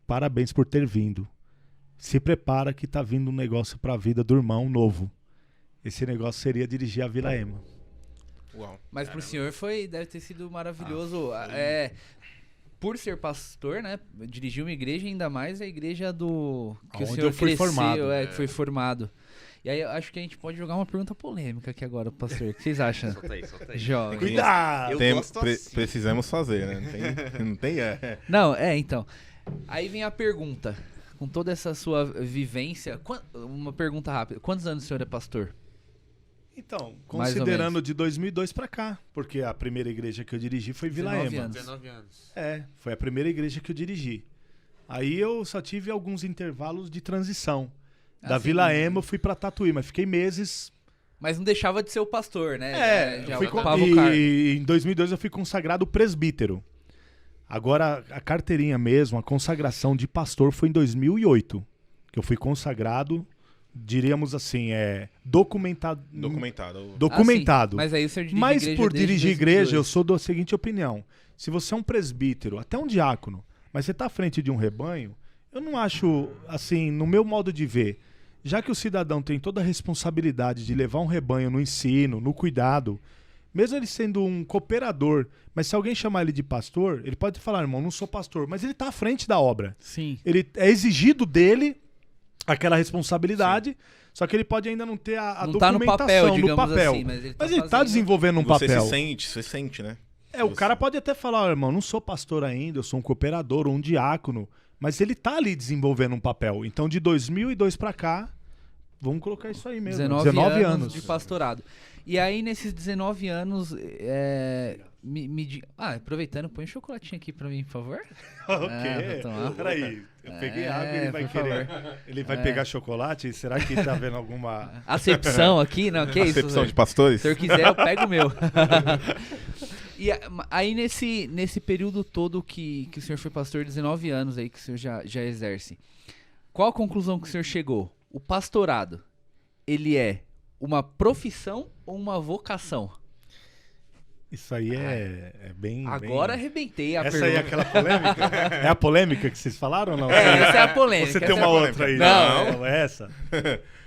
Speaker 3: parabéns por ter vindo. Se prepara que tá vindo um negócio para a vida do irmão novo. Esse negócio seria dirigir a Vila Ema.
Speaker 4: Uau.
Speaker 2: Mas pro senhor deve ter sido maravilhoso. Por ser pastor, né? Dirigiu uma igreja, ainda mais a igreja do... Que
Speaker 3: Onde
Speaker 2: o senhor
Speaker 3: eu fui
Speaker 2: cresceu,
Speaker 3: formado.
Speaker 2: que foi formado. E aí eu acho que a gente pode jogar uma pergunta polêmica aqui agora, pastor. O que vocês acham?
Speaker 1: Solta aí, solta aí.
Speaker 2: Jovem.
Speaker 3: Cuidado!
Speaker 1: Eu gosto assim.
Speaker 4: Precisamos fazer, né? Não tem
Speaker 2: Não, então. Aí vem a pergunta. Com toda essa sua vivência, uma pergunta rápida. Quantos anos o senhor é pastor?
Speaker 3: Então,
Speaker 2: Mais ou
Speaker 3: considerando de 2002 para cá, porque a primeira igreja que eu dirigi foi Vila
Speaker 2: 19
Speaker 3: Ema.
Speaker 2: anos.
Speaker 1: 19 anos.
Speaker 3: Foi a primeira igreja que eu dirigi. Aí eu só tive alguns intervalos de transição. Da
Speaker 2: Assim,
Speaker 3: Vila Ema eu fui pra Tatuí, mas fiquei meses.
Speaker 2: Mas não deixava de ser o pastor, né? Já
Speaker 3: eu fui
Speaker 2: ocupava o cargo.
Speaker 3: e em 2002 eu fui consagrado presbítero. Agora a carteirinha mesmo, a consagração de pastor foi em 2008, que eu fui consagrado, diríamos assim, documentado. Documentado.
Speaker 2: Mas aí o senhor dirige
Speaker 3: Mas
Speaker 2: igreja
Speaker 3: por
Speaker 2: desde
Speaker 3: dirigir
Speaker 2: 2002.
Speaker 3: igreja, eu sou da seguinte opinião. Se você é um presbítero, até um diácono, mas você está à frente de um rebanho, eu não acho, assim, no meu modo de ver, já que o cidadão tem toda a responsabilidade de levar um rebanho no ensino, no cuidado, mesmo ele sendo um cooperador, mas se alguém chamar ele de pastor, ele pode falar, irmão, não sou pastor, mas ele está à frente da obra.
Speaker 2: Sim.
Speaker 3: Ele é exigido dele aquela responsabilidade, só que ele pode ainda não ter a
Speaker 2: Não tá no
Speaker 3: documentação
Speaker 2: papel, digamos
Speaker 3: no papel.
Speaker 2: assim, mas ele tá
Speaker 3: Mas ele está
Speaker 2: fazendo-
Speaker 3: desenvolvendo um
Speaker 4: Você
Speaker 3: papel.
Speaker 4: se sente, né?
Speaker 3: O cara pode até falar, irmão, não sou pastor ainda, eu sou um cooperador ou um diácono, mas ele tá ali desenvolvendo um papel. Então, de 2002 pra cá, vamos colocar isso aí mesmo.
Speaker 2: 19 anos de pastorado. E aí, nesses 19 anos, aproveitando, põe um chocolatinho aqui pra mim, por favor.
Speaker 3: Ok.
Speaker 2: vou tomar.
Speaker 3: Peraí, eu peguei água e ele vai
Speaker 2: por
Speaker 3: querer. Ele vai pegar chocolate? Será que tá vendo alguma.
Speaker 2: Acepção aqui, não, que isso?
Speaker 4: Acepção
Speaker 2: senhor?
Speaker 4: de pastores?
Speaker 2: Se o senhor quiser, eu pego o meu. E aí, nesse período todo que o senhor foi pastor, 19 anos aí que o senhor já exerce, qual a conclusão que o senhor chegou? O pastorado, ele é uma profissão ou uma vocação?
Speaker 3: Isso aí é bem...
Speaker 2: Agora
Speaker 3: bem...
Speaker 2: arrebentei a
Speaker 3: Essa
Speaker 2: pergunta.
Speaker 3: aí é aquela polêmica? É a polêmica que vocês falaram ou não?
Speaker 2: Essa é a polêmica.
Speaker 3: Você tem
Speaker 2: essa é
Speaker 3: uma
Speaker 2: a
Speaker 3: outra aí?
Speaker 2: Não.
Speaker 3: É essa?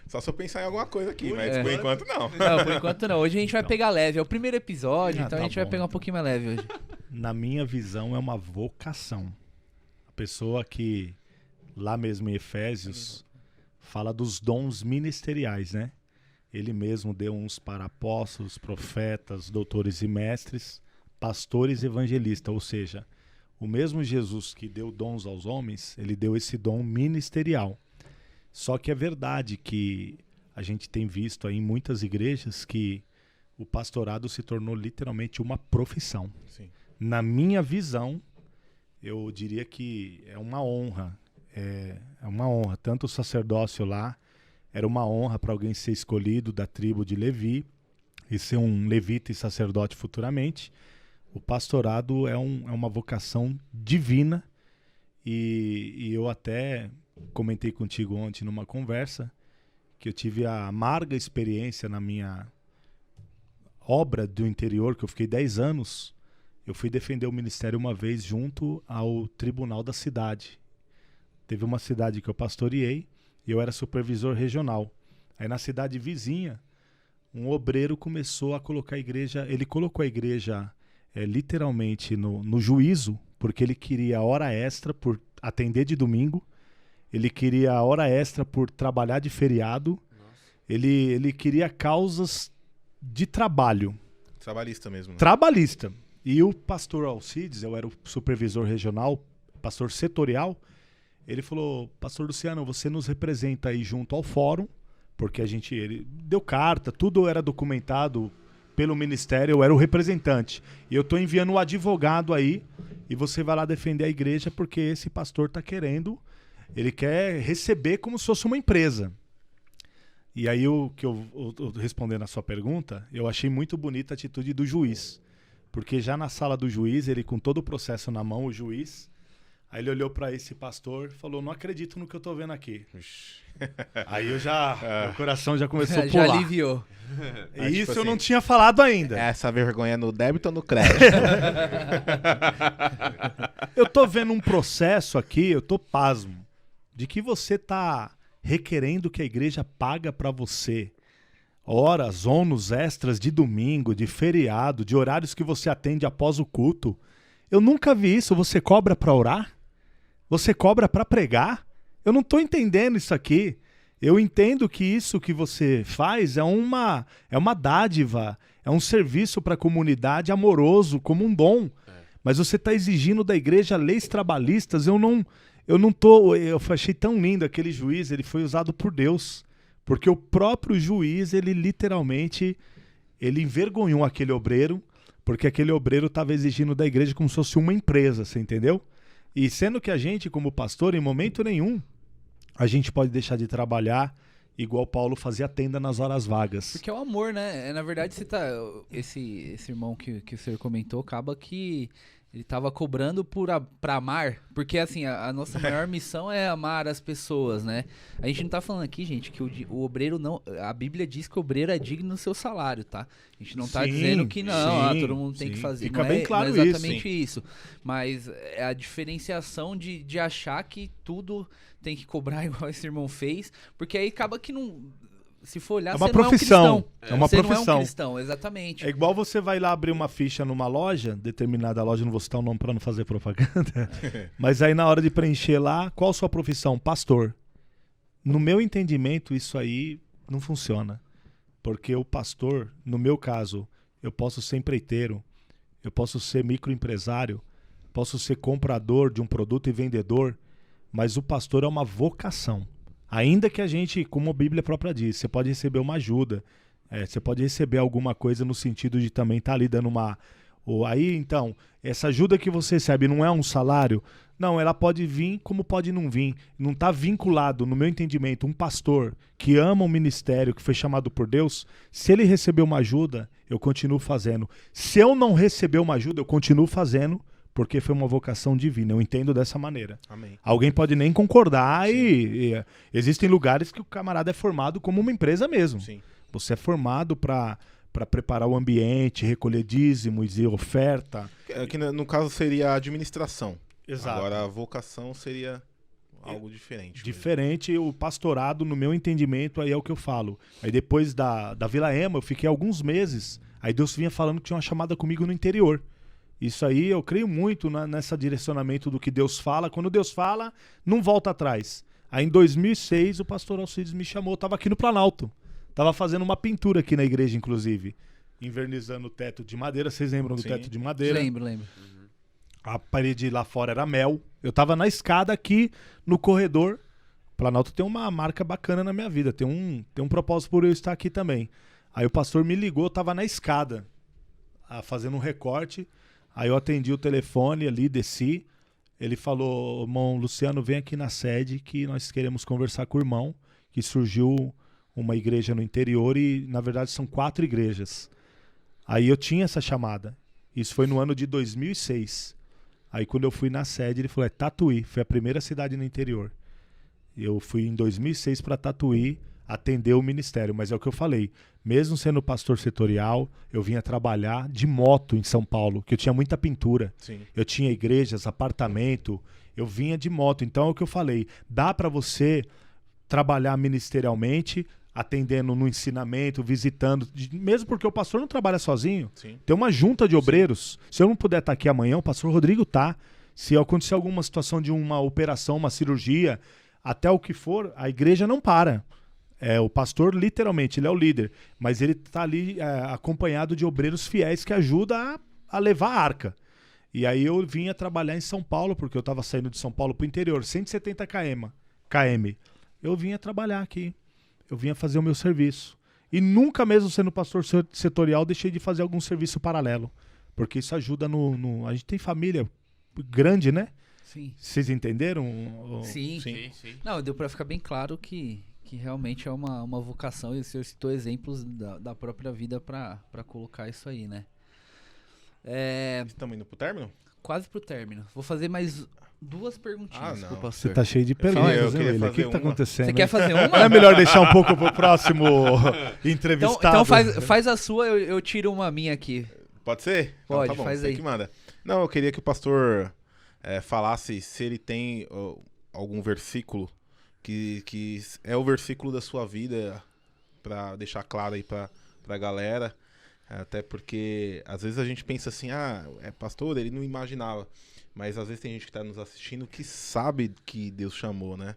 Speaker 4: Só se eu pensar em alguma coisa aqui, mas
Speaker 2: É.
Speaker 4: por enquanto não.
Speaker 2: Não, por enquanto não. Hoje a gente vai
Speaker 3: Então.
Speaker 2: pegar leve. É o primeiro episódio, então
Speaker 3: Tá
Speaker 2: a gente vai
Speaker 3: bom,
Speaker 2: pegar um
Speaker 3: então.
Speaker 2: pouquinho mais leve hoje.
Speaker 3: Na minha visão, é uma vocação. A pessoa que, lá mesmo em Efésios, fala dos dons ministeriais, né? Ele mesmo deu uns para apóstolos, profetas, doutores e mestres, pastores e evangelistas. Ou seja, o mesmo Jesus que deu dons aos homens, ele deu esse dom ministerial. Só que é verdade que a gente tem visto aí em muitas igrejas que o pastorado se tornou literalmente uma profissão.
Speaker 4: Sim.
Speaker 3: Na minha visão, eu diria que é uma honra. É uma honra. Tanto o sacerdócio lá, era uma honra para alguém ser escolhido da tribo de Levi e ser um levita e sacerdote futuramente. O pastorado é uma vocação divina e eu até comentei contigo ontem numa conversa que eu tive a amarga experiência na minha obra do interior, que eu fiquei 10 anos. Eu fui defender o ministério uma vez junto ao tribunal da cidade. Teve uma cidade que eu pastoreei e eu era supervisor regional. Aí na cidade vizinha, um obreiro começou a colocar a igreja, ele colocou a igreja literalmente no juízo, porque ele queria hora extra por atender de domingo, ele queria hora extra por trabalhar de feriado, ele queria causas de trabalho.
Speaker 4: Trabalhista mesmo. Né?
Speaker 3: Trabalhista. E o pastor Alcides, eu era o supervisor regional, pastor setorial, ele falou: pastor Luciano, você nos representa aí junto ao fórum, porque ele deu carta, tudo era documentado pelo ministério, eu era o representante. E eu estou enviando um advogado aí, e você vai lá defender a igreja, porque esse pastor está querendo, ele quer receber como se fosse uma empresa. E aí, respondendo a sua pergunta, eu achei muito bonita a atitude do juiz. Porque já na sala do juiz, ele com todo o processo na mão, o juiz, aí ele olhou para esse pastor e falou: não acredito no que eu tô vendo aqui. Aí meu coração já começou a pular.
Speaker 2: Já aliviou.
Speaker 3: E
Speaker 4: Mas,
Speaker 3: isso
Speaker 4: tipo
Speaker 3: eu não
Speaker 4: assim,
Speaker 3: tinha falado ainda.
Speaker 4: Essa vergonha no débito ou no crédito?
Speaker 3: Eu tô vendo um processo aqui, eu tô pasmo, de que você tá requerendo que a igreja paga para você horas, ônus extras de domingo, de feriado, de horários que você atende após o culto. Eu nunca vi isso. Você cobra para orar? Você cobra para pregar? Eu não tô entendendo isso aqui. Eu entendo que isso que você faz é uma dádiva, é um serviço para a comunidade amoroso, como um dom. Mas você está exigindo da igreja leis trabalhistas. Eu achei tão lindo aquele juiz, ele foi usado por Deus. Porque o próprio juiz, ele literalmente, ele envergonhou aquele obreiro, porque aquele obreiro estava exigindo da igreja como se fosse uma empresa, você entendeu? E sendo que a gente, como pastor, em momento nenhum, a gente pode deixar de trabalhar igual Paulo fazia tenda nas horas vagas.
Speaker 2: Porque é o amor, né? Na verdade, esse irmão que o senhor comentou, acaba que ele tava cobrando pra amar, porque assim, a nossa maior missão é amar as pessoas, né? A gente não tá falando aqui, gente, que o obreiro não... A Bíblia diz que o obreiro é digno do seu salário, tá? A gente não tá
Speaker 3: Sim,
Speaker 2: dizendo que não,
Speaker 3: sim,
Speaker 2: todo mundo tem
Speaker 3: sim.
Speaker 2: que fazer.
Speaker 3: Fica
Speaker 2: não
Speaker 3: bem claro
Speaker 2: não é
Speaker 3: isso,
Speaker 2: exatamente isso. Mas é a diferenciação de achar que tudo tem que cobrar igual esse irmão fez, porque aí acaba que não... Se for olhar,
Speaker 3: É uma
Speaker 2: você
Speaker 3: profissão.
Speaker 2: não é um cristão.
Speaker 3: É uma
Speaker 2: você
Speaker 3: profissão.
Speaker 2: não é um cristão, exatamente.
Speaker 3: É igual você vai lá abrir uma ficha numa loja, determinada loja, não vou citar o nome para não fazer propaganda, mas aí na hora de preencher lá, qual a sua profissão? Pastor. No meu entendimento, isso aí não funciona. Porque o pastor, no meu caso, eu posso ser empreiteiro, eu posso ser microempresário, posso ser comprador de um produto e vendedor, mas o pastor é uma vocação. Ainda que a gente, como a Bíblia própria diz, você pode receber uma ajuda, você pode receber alguma coisa no sentido de também estar ali dando uma... Aí, então, essa ajuda que você recebe não é um salário? Não, ela pode vir como pode não vir. Não está vinculado, no meu entendimento, um pastor que ama o ministério, que foi chamado por Deus, se ele receber uma ajuda, eu continuo fazendo. Se eu não receber uma ajuda, eu continuo fazendo, porque foi uma vocação divina. Eu entendo dessa maneira.
Speaker 4: Amém.
Speaker 3: Alguém pode nem concordar e existem lugares que o camarada é formado como uma empresa mesmo.
Speaker 4: Sim.
Speaker 3: Você é formado para para preparar o ambiente, recolher dízimos e oferta.
Speaker 4: Que no caso seria a administração.
Speaker 3: Exato.
Speaker 4: Agora a vocação seria algo diferente.
Speaker 3: Diferente, o pastorado, no meu entendimento, aí é o que eu falo. Aí depois da Vila Ema, eu fiquei alguns meses, aí Deus vinha falando que tinha uma chamada comigo no interior. Isso aí, eu creio muito nessa direcionamento do que Deus fala. Quando Deus fala, não volta atrás. Aí em 2006, o pastor Alcides me chamou, eu estava aqui no Planalto. Estava fazendo uma pintura aqui na igreja, inclusive. Invernizando o teto de madeira. Vocês lembram do teto de madeira?
Speaker 2: Lembro.
Speaker 3: A parede lá fora era mel. Eu tava na escada aqui no corredor. O Planalto tem uma marca bacana na minha vida. Tem um propósito por eu estar aqui também. Aí o pastor me ligou, eu tava na escada, fazendo um recorte. Aí eu atendi o telefone ali, desci. Ele falou, irmão Luciano, vem aqui na sede que nós queremos conversar com o irmão, que surgiu uma igreja no interior e, na verdade, são 4 igrejas. Aí eu tinha essa chamada. Isso foi no ano de 2006. Aí quando eu fui na sede, ele falou, é Tatuí, foi a primeira cidade no interior. Eu fui em 2006 para Tatuí atender o ministério, mas é o que eu falei, mesmo sendo pastor setorial, eu vinha trabalhar de moto em São Paulo, que eu tinha muita pintura.
Speaker 4: Sim.
Speaker 3: Eu tinha igrejas, apartamento, eu vinha de moto. Então é o que eu falei, dá para você trabalhar ministerialmente, atendendo no ensinamento, visitando, mesmo porque o pastor não trabalha sozinho.
Speaker 4: Sim.
Speaker 3: Tem uma junta de obreiros. Se eu não puder estar aqui amanhã, o pastor Rodrigo tá. Se acontecer alguma situação de uma operação, uma cirurgia, até o que for, a igreja não para. O pastor, literalmente, ele é o líder, mas ele está ali acompanhado de obreiros fiéis que ajudam a levar a arca. E aí eu vinha trabalhar em São Paulo, porque eu estava saindo de São Paulo para o interior, 170 km. Eu vinha trabalhar aqui. Eu vinha fazer o meu serviço. E nunca mesmo sendo pastor setorial, deixei de fazer algum serviço paralelo. Porque isso ajuda A gente tem família grande, né?
Speaker 2: Sim.
Speaker 3: Vocês entenderam?
Speaker 2: Sim.
Speaker 1: Sim.
Speaker 2: Não, deu pra ficar bem claro que realmente é uma vocação. E o senhor citou exemplos da própria vida pra colocar isso aí, né?
Speaker 4: Estamos indo pro término?
Speaker 2: Quase pro término. Vou fazer mais 2 perguntinhas pro
Speaker 3: Você
Speaker 2: pastor.
Speaker 3: tá cheio de
Speaker 4: eu
Speaker 3: perguntas,
Speaker 4: queria
Speaker 3: hein, William? O que
Speaker 4: fazer
Speaker 3: tá
Speaker 4: uma.
Speaker 3: acontecendo?
Speaker 2: Você quer fazer
Speaker 3: Não
Speaker 2: uma?
Speaker 3: é melhor deixar um pouco pro próximo entrevistado?
Speaker 2: Então faz a sua, eu tiro uma minha aqui.
Speaker 4: Pode ser?
Speaker 2: Pode,
Speaker 4: então, tá bom,
Speaker 2: faz
Speaker 4: você
Speaker 2: aí.
Speaker 4: que manda. Não, eu queria que o pastor falasse se ele tem algum versículo que é o versículo da sua vida, pra deixar claro aí pra galera. Até porque às vezes a gente pensa assim, pastor, ele não imaginava. Mas às vezes tem gente que tá nos assistindo que sabe que Deus chamou, né?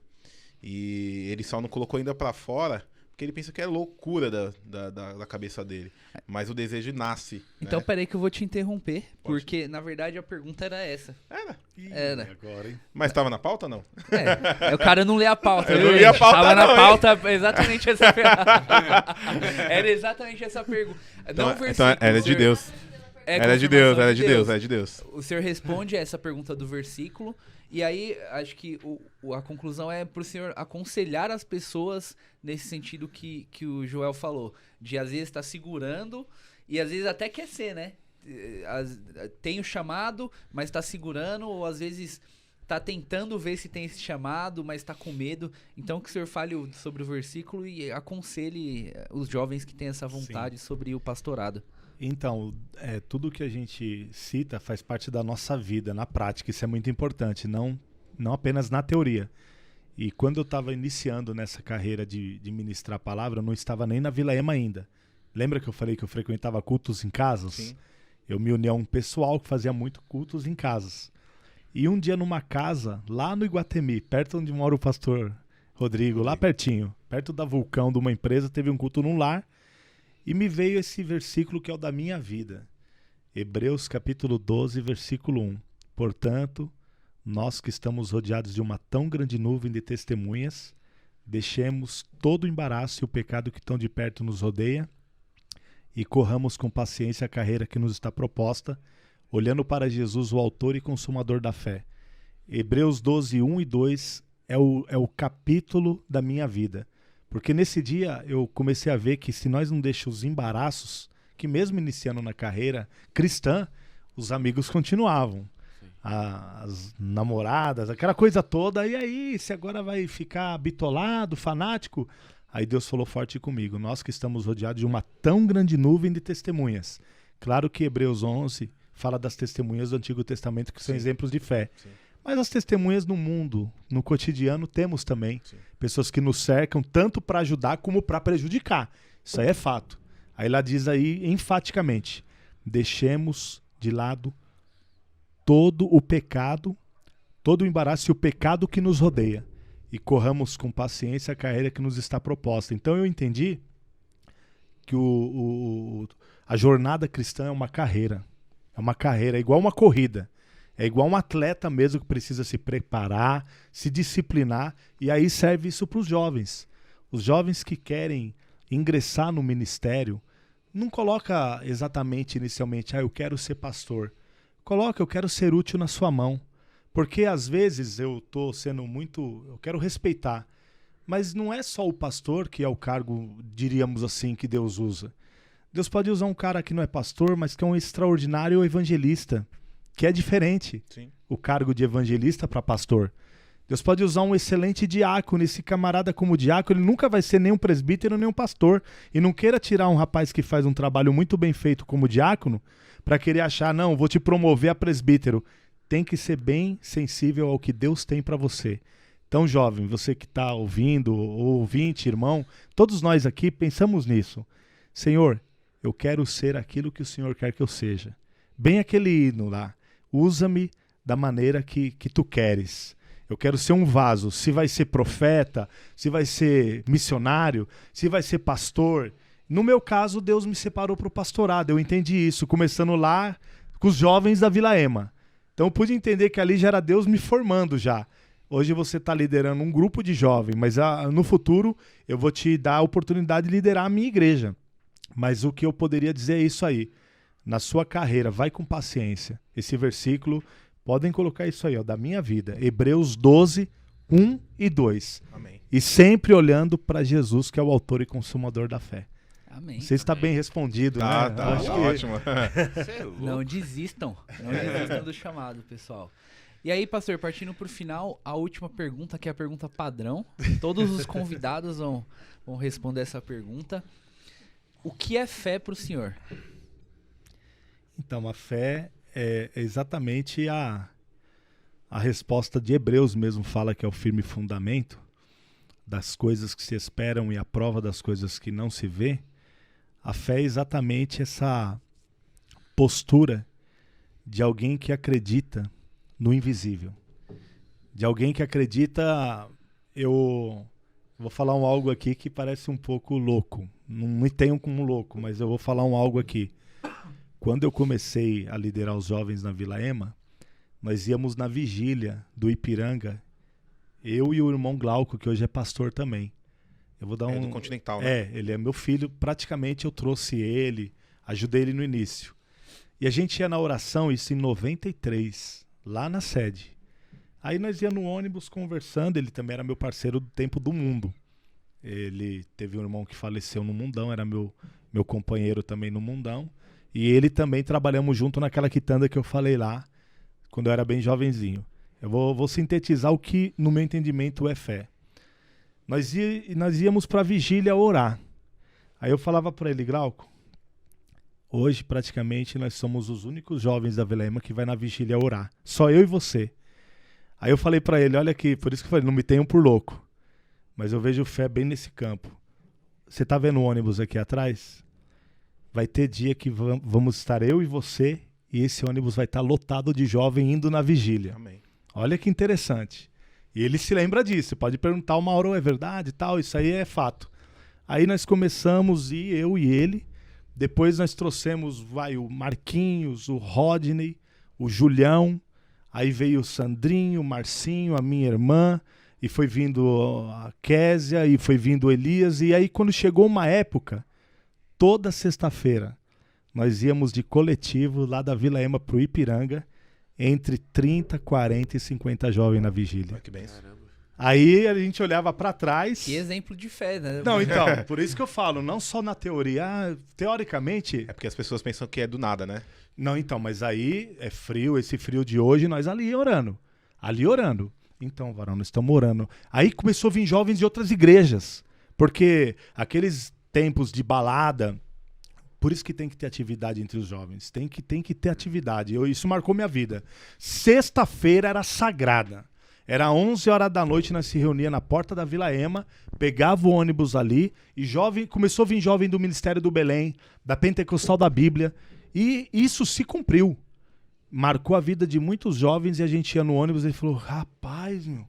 Speaker 4: E ele só não colocou ainda pra fora, porque ele pensa que é loucura da cabeça dele. Mas o desejo nasce.
Speaker 2: Então
Speaker 4: né?
Speaker 2: peraí que eu vou te interromper,
Speaker 4: Pode.
Speaker 2: porque na verdade a pergunta era essa.
Speaker 4: Era.
Speaker 3: Agora, hein?
Speaker 4: Mas tava na pauta ou não?
Speaker 2: O cara não lê a pauta.
Speaker 4: Eu não li a pauta,
Speaker 2: Tava na
Speaker 4: não, hein?
Speaker 2: pauta exatamente essa pergunta. Era exatamente essa pergunta. Não o
Speaker 4: Então
Speaker 2: versículo,
Speaker 4: era
Speaker 2: o
Speaker 4: de
Speaker 2: senhor-
Speaker 4: Deus.
Speaker 2: é
Speaker 4: Era de
Speaker 2: confirmação
Speaker 4: Deus, era de Deus.
Speaker 2: O senhor responde essa pergunta do versículo, e aí acho que a conclusão é pro senhor aconselhar as pessoas nesse sentido que o Joel falou, de às vezes estar segurando, e às vezes até quer ser, né? Tem o chamado, mas tá segurando, ou às vezes tá tentando ver se tem esse chamado, mas tá com medo. Então que o senhor fale sobre o versículo e aconselhe os jovens que têm essa vontade sobre o pastorado.
Speaker 3: Então, tudo que a gente cita faz parte da nossa vida, na prática. Isso é muito importante, não apenas na teoria. E quando eu estava iniciando nessa carreira de ministrar a palavra, eu não estava nem na Vila Ema ainda. Lembra que eu falei que eu frequentava cultos em casas?
Speaker 4: Sim.
Speaker 3: Eu me uni a um pessoal que fazia muito cultos em casas. E um dia numa casa, lá no Iguatemi, perto onde mora o pastor Rodrigo, lá pertinho, perto da Vulcão, de uma empresa, teve um culto num lar. E me veio esse versículo que é o da minha vida. Hebreus capítulo 12, versículo 1. Portanto, nós que estamos rodeados de uma tão grande nuvem de testemunhas, deixemos todo o embaraço e o pecado que tão de perto nos rodeia e corramos com paciência a carreira que nos está proposta, olhando para Jesus, o autor e consumador da fé. Hebreus 12, 1 e 2 é o capítulo da minha vida. Porque nesse dia eu comecei a ver que se nós não deixamos os embaraços, que mesmo iniciando na carreira cristã, os amigos continuavam. As namoradas, aquela coisa toda. E aí, se agora vai ficar bitolado, fanático? Aí Deus falou forte comigo, nós que estamos rodeados de uma tão grande nuvem de testemunhas. Claro que Hebreus 11 fala das testemunhas do Antigo Testamento, que são exemplos de fé.
Speaker 4: Sim.
Speaker 3: Mas as testemunhas no mundo, no cotidiano, temos também.
Speaker 4: Sim.
Speaker 3: Pessoas que nos cercam tanto para ajudar como para prejudicar. Isso aí é fato. Aí ela diz aí enfaticamente, deixemos de lado todo o pecado, todo o embaraço e o pecado que nos rodeia. E corramos com paciência a carreira que nos está proposta. Então eu entendi que a jornada cristã é uma carreira. É uma carreira, é igual uma corrida. É igual um atleta mesmo que precisa se preparar, se disciplinar. E aí serve isso para os jovens. Os jovens que querem ingressar no ministério, não coloca exatamente inicialmente, eu quero ser pastor. Coloca, eu quero ser útil na sua mão. Porque às vezes eu estou sendo muito... Eu quero respeitar. Mas não é só o pastor que é o cargo, diríamos assim, que Deus usa. Deus pode usar um cara que não é pastor, mas que é um extraordinário evangelista. Que é diferente.
Speaker 4: Sim.
Speaker 3: O cargo de evangelista para pastor. Deus pode usar um excelente diácono. Esse camarada como diácono, ele nunca vai ser nem um presbítero, nem um pastor. E não queira tirar um rapaz que faz um trabalho muito bem feito como diácono para querer achar, não, vou te promover a presbítero. Tem que ser bem sensível ao que Deus tem para você. Então, jovem, você que está ouvindo, ouvinte, irmão, todos nós aqui pensamos nisso. Senhor, eu quero ser aquilo que o Senhor quer que eu seja. Bem aquele hino lá. Usa-me da maneira que tu queres. Eu quero ser um vaso. Se vai ser profeta, se vai ser missionário, se vai ser pastor. No meu caso, Deus me separou para o pastorado. Eu entendi isso, começando lá com os jovens da Vila Ema. Então eu pude entender que ali já era Deus me formando já. Hoje você está liderando um grupo de jovens, mas no futuro eu vou te dar a oportunidade de liderar a minha igreja. Mas o que eu poderia dizer é isso aí. Na sua carreira, vai com paciência. Esse versículo, podem colocar isso aí, ó, da minha vida. Hebreus 12, 1 e 2.
Speaker 4: Amém.
Speaker 3: E sempre olhando para Jesus, que é o autor e consumador da fé.
Speaker 2: Amém.
Speaker 3: Você está bem respondido,
Speaker 4: Tá,
Speaker 3: né?
Speaker 4: tá,
Speaker 3: Acho que-
Speaker 4: ótimo.
Speaker 1: Você é louco.
Speaker 2: Não desistam. Não desistam do chamado, pessoal. E aí, pastor, partindo pro final, a última pergunta, que é a pergunta padrão. Todos os convidados vão responder essa pergunta. O que é fé pro senhor?
Speaker 3: Então, a fé é exatamente a resposta de Hebreus mesmo, fala que é o firme fundamento das coisas que se esperam e a prova das coisas que não se vê. A fé é exatamente essa postura de alguém que acredita no invisível. De alguém que acredita... Eu vou falar algo aqui que parece um pouco louco. Não me tenho como louco, mas eu vou falar algo aqui. Quando eu comecei a liderar os jovens na Vila Ema, nós íamos na vigília do Ipiranga, eu e o irmão Glauco, que hoje é pastor também. Eu vou dar
Speaker 4: É do Continental, né?
Speaker 3: É, ele é meu filho, praticamente eu trouxe ele, ajudei ele no início. E a gente ia na oração, isso em 93, lá na sede. Aí nós ia no ônibus conversando, ele também era meu parceiro do tempo do mundo. Ele teve um irmão que faleceu no Mundão, era meu companheiro também no Mundão. E ele também trabalhamos junto naquela quitanda que eu falei lá, quando eu era bem jovenzinho. Eu vou sintetizar o que, no meu entendimento, é fé. Nós íamos para a vigília orar. Aí eu falava para ele, Glauco, hoje praticamente nós somos os únicos jovens da Vila Ema que vai na vigília orar. Só eu e você. Aí eu falei para ele, olha aqui, por isso que eu falei, não me tenham por louco. Mas eu vejo fé bem nesse campo. Você tá vendo o ônibus aqui atrás? Vai ter dia que vamos estar eu e você e esse ônibus vai estar lotado de jovem indo na vigília.
Speaker 4: Amém.
Speaker 3: Olha que interessante. E ele se lembra disso. Você pode perguntar uma hora, é verdade e tal, isso aí é fato. Aí nós começamos, eu e ele. Depois nós trouxemos o Marquinhos, o Rodney, o Julião. Aí veio o Sandrinho, o Marcinho, a minha irmã. E foi vindo a Késia, e foi vindo o Elias. E aí quando chegou uma época, toda sexta-feira, nós íamos de coletivo lá da Vila Ema pro Ipiranga, entre 30, 40 e 50 jovens na vigília.
Speaker 4: Olha que benção.
Speaker 1: Caramba.
Speaker 3: Aí a gente olhava pra trás.
Speaker 2: Que exemplo de fé, né?
Speaker 3: Não, então, por isso que eu falo, não só na teoria. Teoricamente.
Speaker 4: É porque as pessoas pensam que é do nada, né?
Speaker 3: Não, então, mas aí é frio, esse frio de hoje, nós ali orando. Ali orando. Então, varão, nós estamos orando. Aí começou a vir jovens de outras igrejas. Porque aqueles tempos de balada, por isso que tem que ter atividade entre os jovens. Tem que ter atividade. Isso marcou minha vida. Sexta-feira era sagrada. Era 11 horas da noite, nós se reunia na porta da Vila Ema, pegava o ônibus ali, e começou a vir jovem do Ministério do Belém, da Pentecostal da Bíblia, e isso se cumpriu. Marcou a vida de muitos jovens, e a gente ia no ônibus e ele falou, rapaz, meu,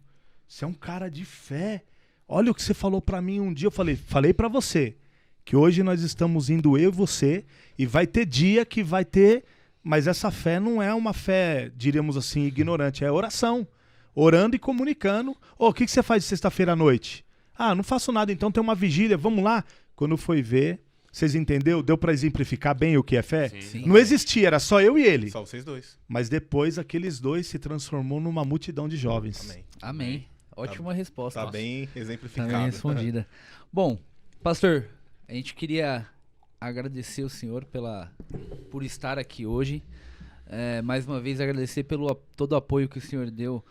Speaker 3: você é um cara de fé. Olha o que você falou pra mim um dia. Eu falei pra você, que hoje nós estamos indo eu e você, e vai ter dia que vai ter, mas essa fé não é uma fé, diríamos assim, ignorante, é oração. Orando e comunicando. O que você faz de sexta-feira à noite? Não faço nada, então tem uma vigília, vamos lá. Quando foi ver, vocês entenderam? Deu pra exemplificar bem o que é fé?
Speaker 2: Sim.
Speaker 3: Não existia, era só eu e ele.
Speaker 4: Só vocês dois.
Speaker 3: Mas depois aqueles dois se transformou numa multidão de jovens.
Speaker 4: Amém.
Speaker 2: Amém. Ótima resposta.
Speaker 4: Tá
Speaker 2: Nossa.
Speaker 4: bem
Speaker 2: Tá
Speaker 4: exemplificado.
Speaker 2: bem respondida. Bom, pastor, a gente queria agradecer o senhor por estar aqui hoje. Mais uma vez agradecer pelo todo o apoio que o senhor deu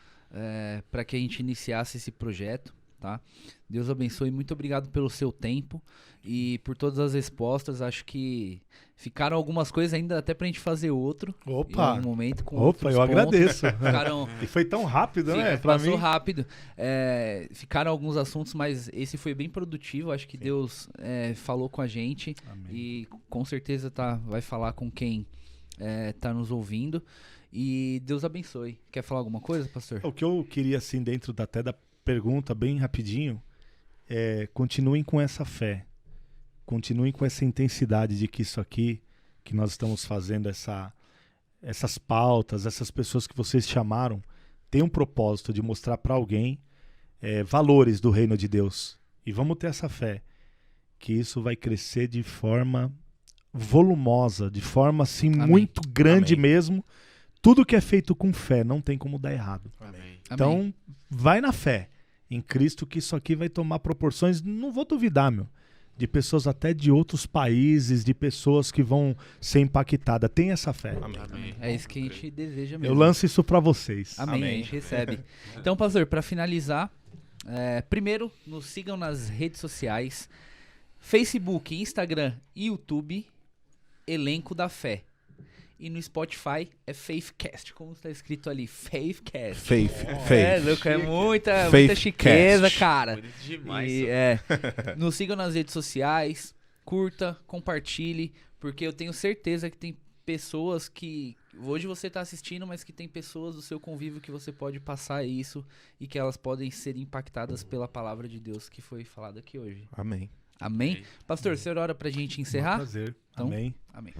Speaker 2: para que a gente iniciasse esse projeto, tá? Deus abençoe, muito obrigado pelo seu tempo e por todas as respostas. Acho que ficaram algumas coisas ainda até pra gente fazer outro.
Speaker 3: Opa!
Speaker 2: Em algum momento com
Speaker 3: Opa,
Speaker 2: outros
Speaker 3: eu
Speaker 2: pontos.
Speaker 3: agradeço.
Speaker 2: Ficaram,
Speaker 3: E foi tão rápido, né? Pra
Speaker 2: passou
Speaker 3: mim.
Speaker 2: rápido. Ficaram alguns assuntos, mas esse foi bem produtivo. Acho que Deus falou com a gente.
Speaker 3: Amém.
Speaker 2: E com certeza vai falar com quem tá nos ouvindo. E Deus abençoe. Quer falar alguma coisa, pastor?
Speaker 3: O que eu queria, assim, dentro até da pergunta, bem rapidinho, continuem com essa fé. Continuem com essa intensidade de que isso aqui, que nós estamos fazendo, essas pautas, essas pessoas que vocês chamaram, tem um propósito de mostrar para alguém valores do reino de Deus. E vamos ter essa fé, que isso vai crescer de forma volumosa, de forma assim
Speaker 2: Amém.
Speaker 3: muito grande
Speaker 4: Amém.
Speaker 3: mesmo. Tudo que é feito com fé não tem como dar errado.
Speaker 1: Amém.
Speaker 3: Então,
Speaker 2: Amém.
Speaker 3: vai na fé em Cristo que isso aqui vai tomar proporções, não vou duvidar, de pessoas até de outros países, de pessoas que vão ser impactadas. Tem essa fé.
Speaker 4: Amém.
Speaker 1: Amém.
Speaker 2: É isso que a gente deseja mesmo.
Speaker 3: Eu lanço isso pra vocês.
Speaker 2: Amém,
Speaker 4: Amém.
Speaker 2: a gente recebe. Então, pastor, para finalizar, primeiro, nos sigam nas redes sociais, Facebook, Instagram e YouTube, Elenco da Fé. E no Spotify é Faithcast, como está escrito ali, Faithcast.
Speaker 4: Faith.
Speaker 2: Louco, é muita
Speaker 4: Faithcast.
Speaker 2: chiqueza, cara.
Speaker 1: Bonito demais.
Speaker 2: E, nos sigam nas redes sociais, curta, compartilhe, porque eu tenho certeza que tem pessoas que hoje você tá assistindo, mas que tem pessoas do seu convívio que você pode passar isso e que elas podem ser impactadas pela palavra de Deus que foi falada aqui hoje.
Speaker 4: Amém.
Speaker 2: Amém?
Speaker 1: Amém.
Speaker 2: Pastor, o senhor ora pra gente
Speaker 3: Um
Speaker 2: encerrar?
Speaker 3: prazer.
Speaker 2: Então,
Speaker 3: Amém.
Speaker 2: Amém.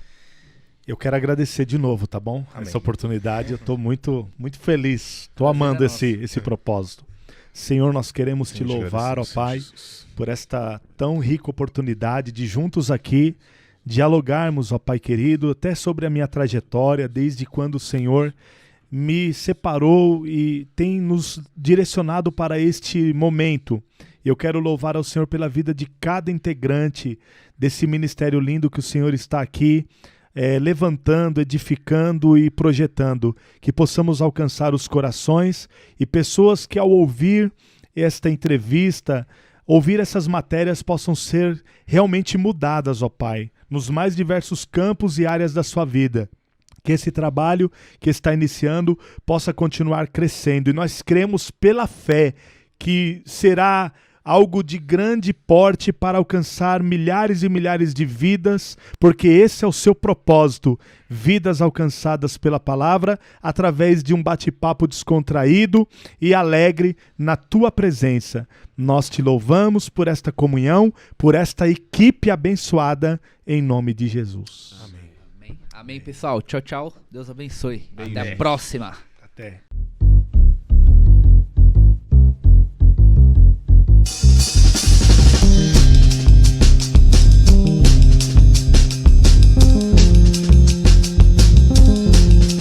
Speaker 3: Eu quero agradecer de novo, tá bom?
Speaker 4: Amém.
Speaker 3: Essa oportunidade. Eu tô muito, muito feliz. Tô
Speaker 2: Prazer
Speaker 3: amando
Speaker 2: é
Speaker 3: esse propósito. Senhor, nós queremos te louvar, ó Pai, por esta tão rica oportunidade de juntos aqui dialogarmos, ó Pai querido, até sobre a minha trajetória, desde quando o Senhor me separou e tem nos direcionado para este momento. Eu quero louvar ao Senhor pela vida de cada integrante desse ministério lindo que o Senhor está aqui levantando, edificando e projetando, que possamos alcançar os corações e pessoas que ao ouvir esta entrevista, ouvir essas matérias possam ser realmente mudadas, ó Pai, nos mais diversos campos e áreas da sua vida. Que esse trabalho que está iniciando possa continuar crescendo. E nós cremos pela fé que será algo de grande porte para alcançar milhares e milhares de vidas, porque esse é o seu propósito, vidas alcançadas pela palavra, através de um bate-papo descontraído e alegre na tua presença. Nós te louvamos por esta comunhão, por esta equipe abençoada, em nome de Jesus.
Speaker 4: Amém.
Speaker 2: Amém. Amém, pessoal. Tchau, tchau. Deus abençoe.
Speaker 4: Amém.
Speaker 2: Até a próxima.
Speaker 3: Até.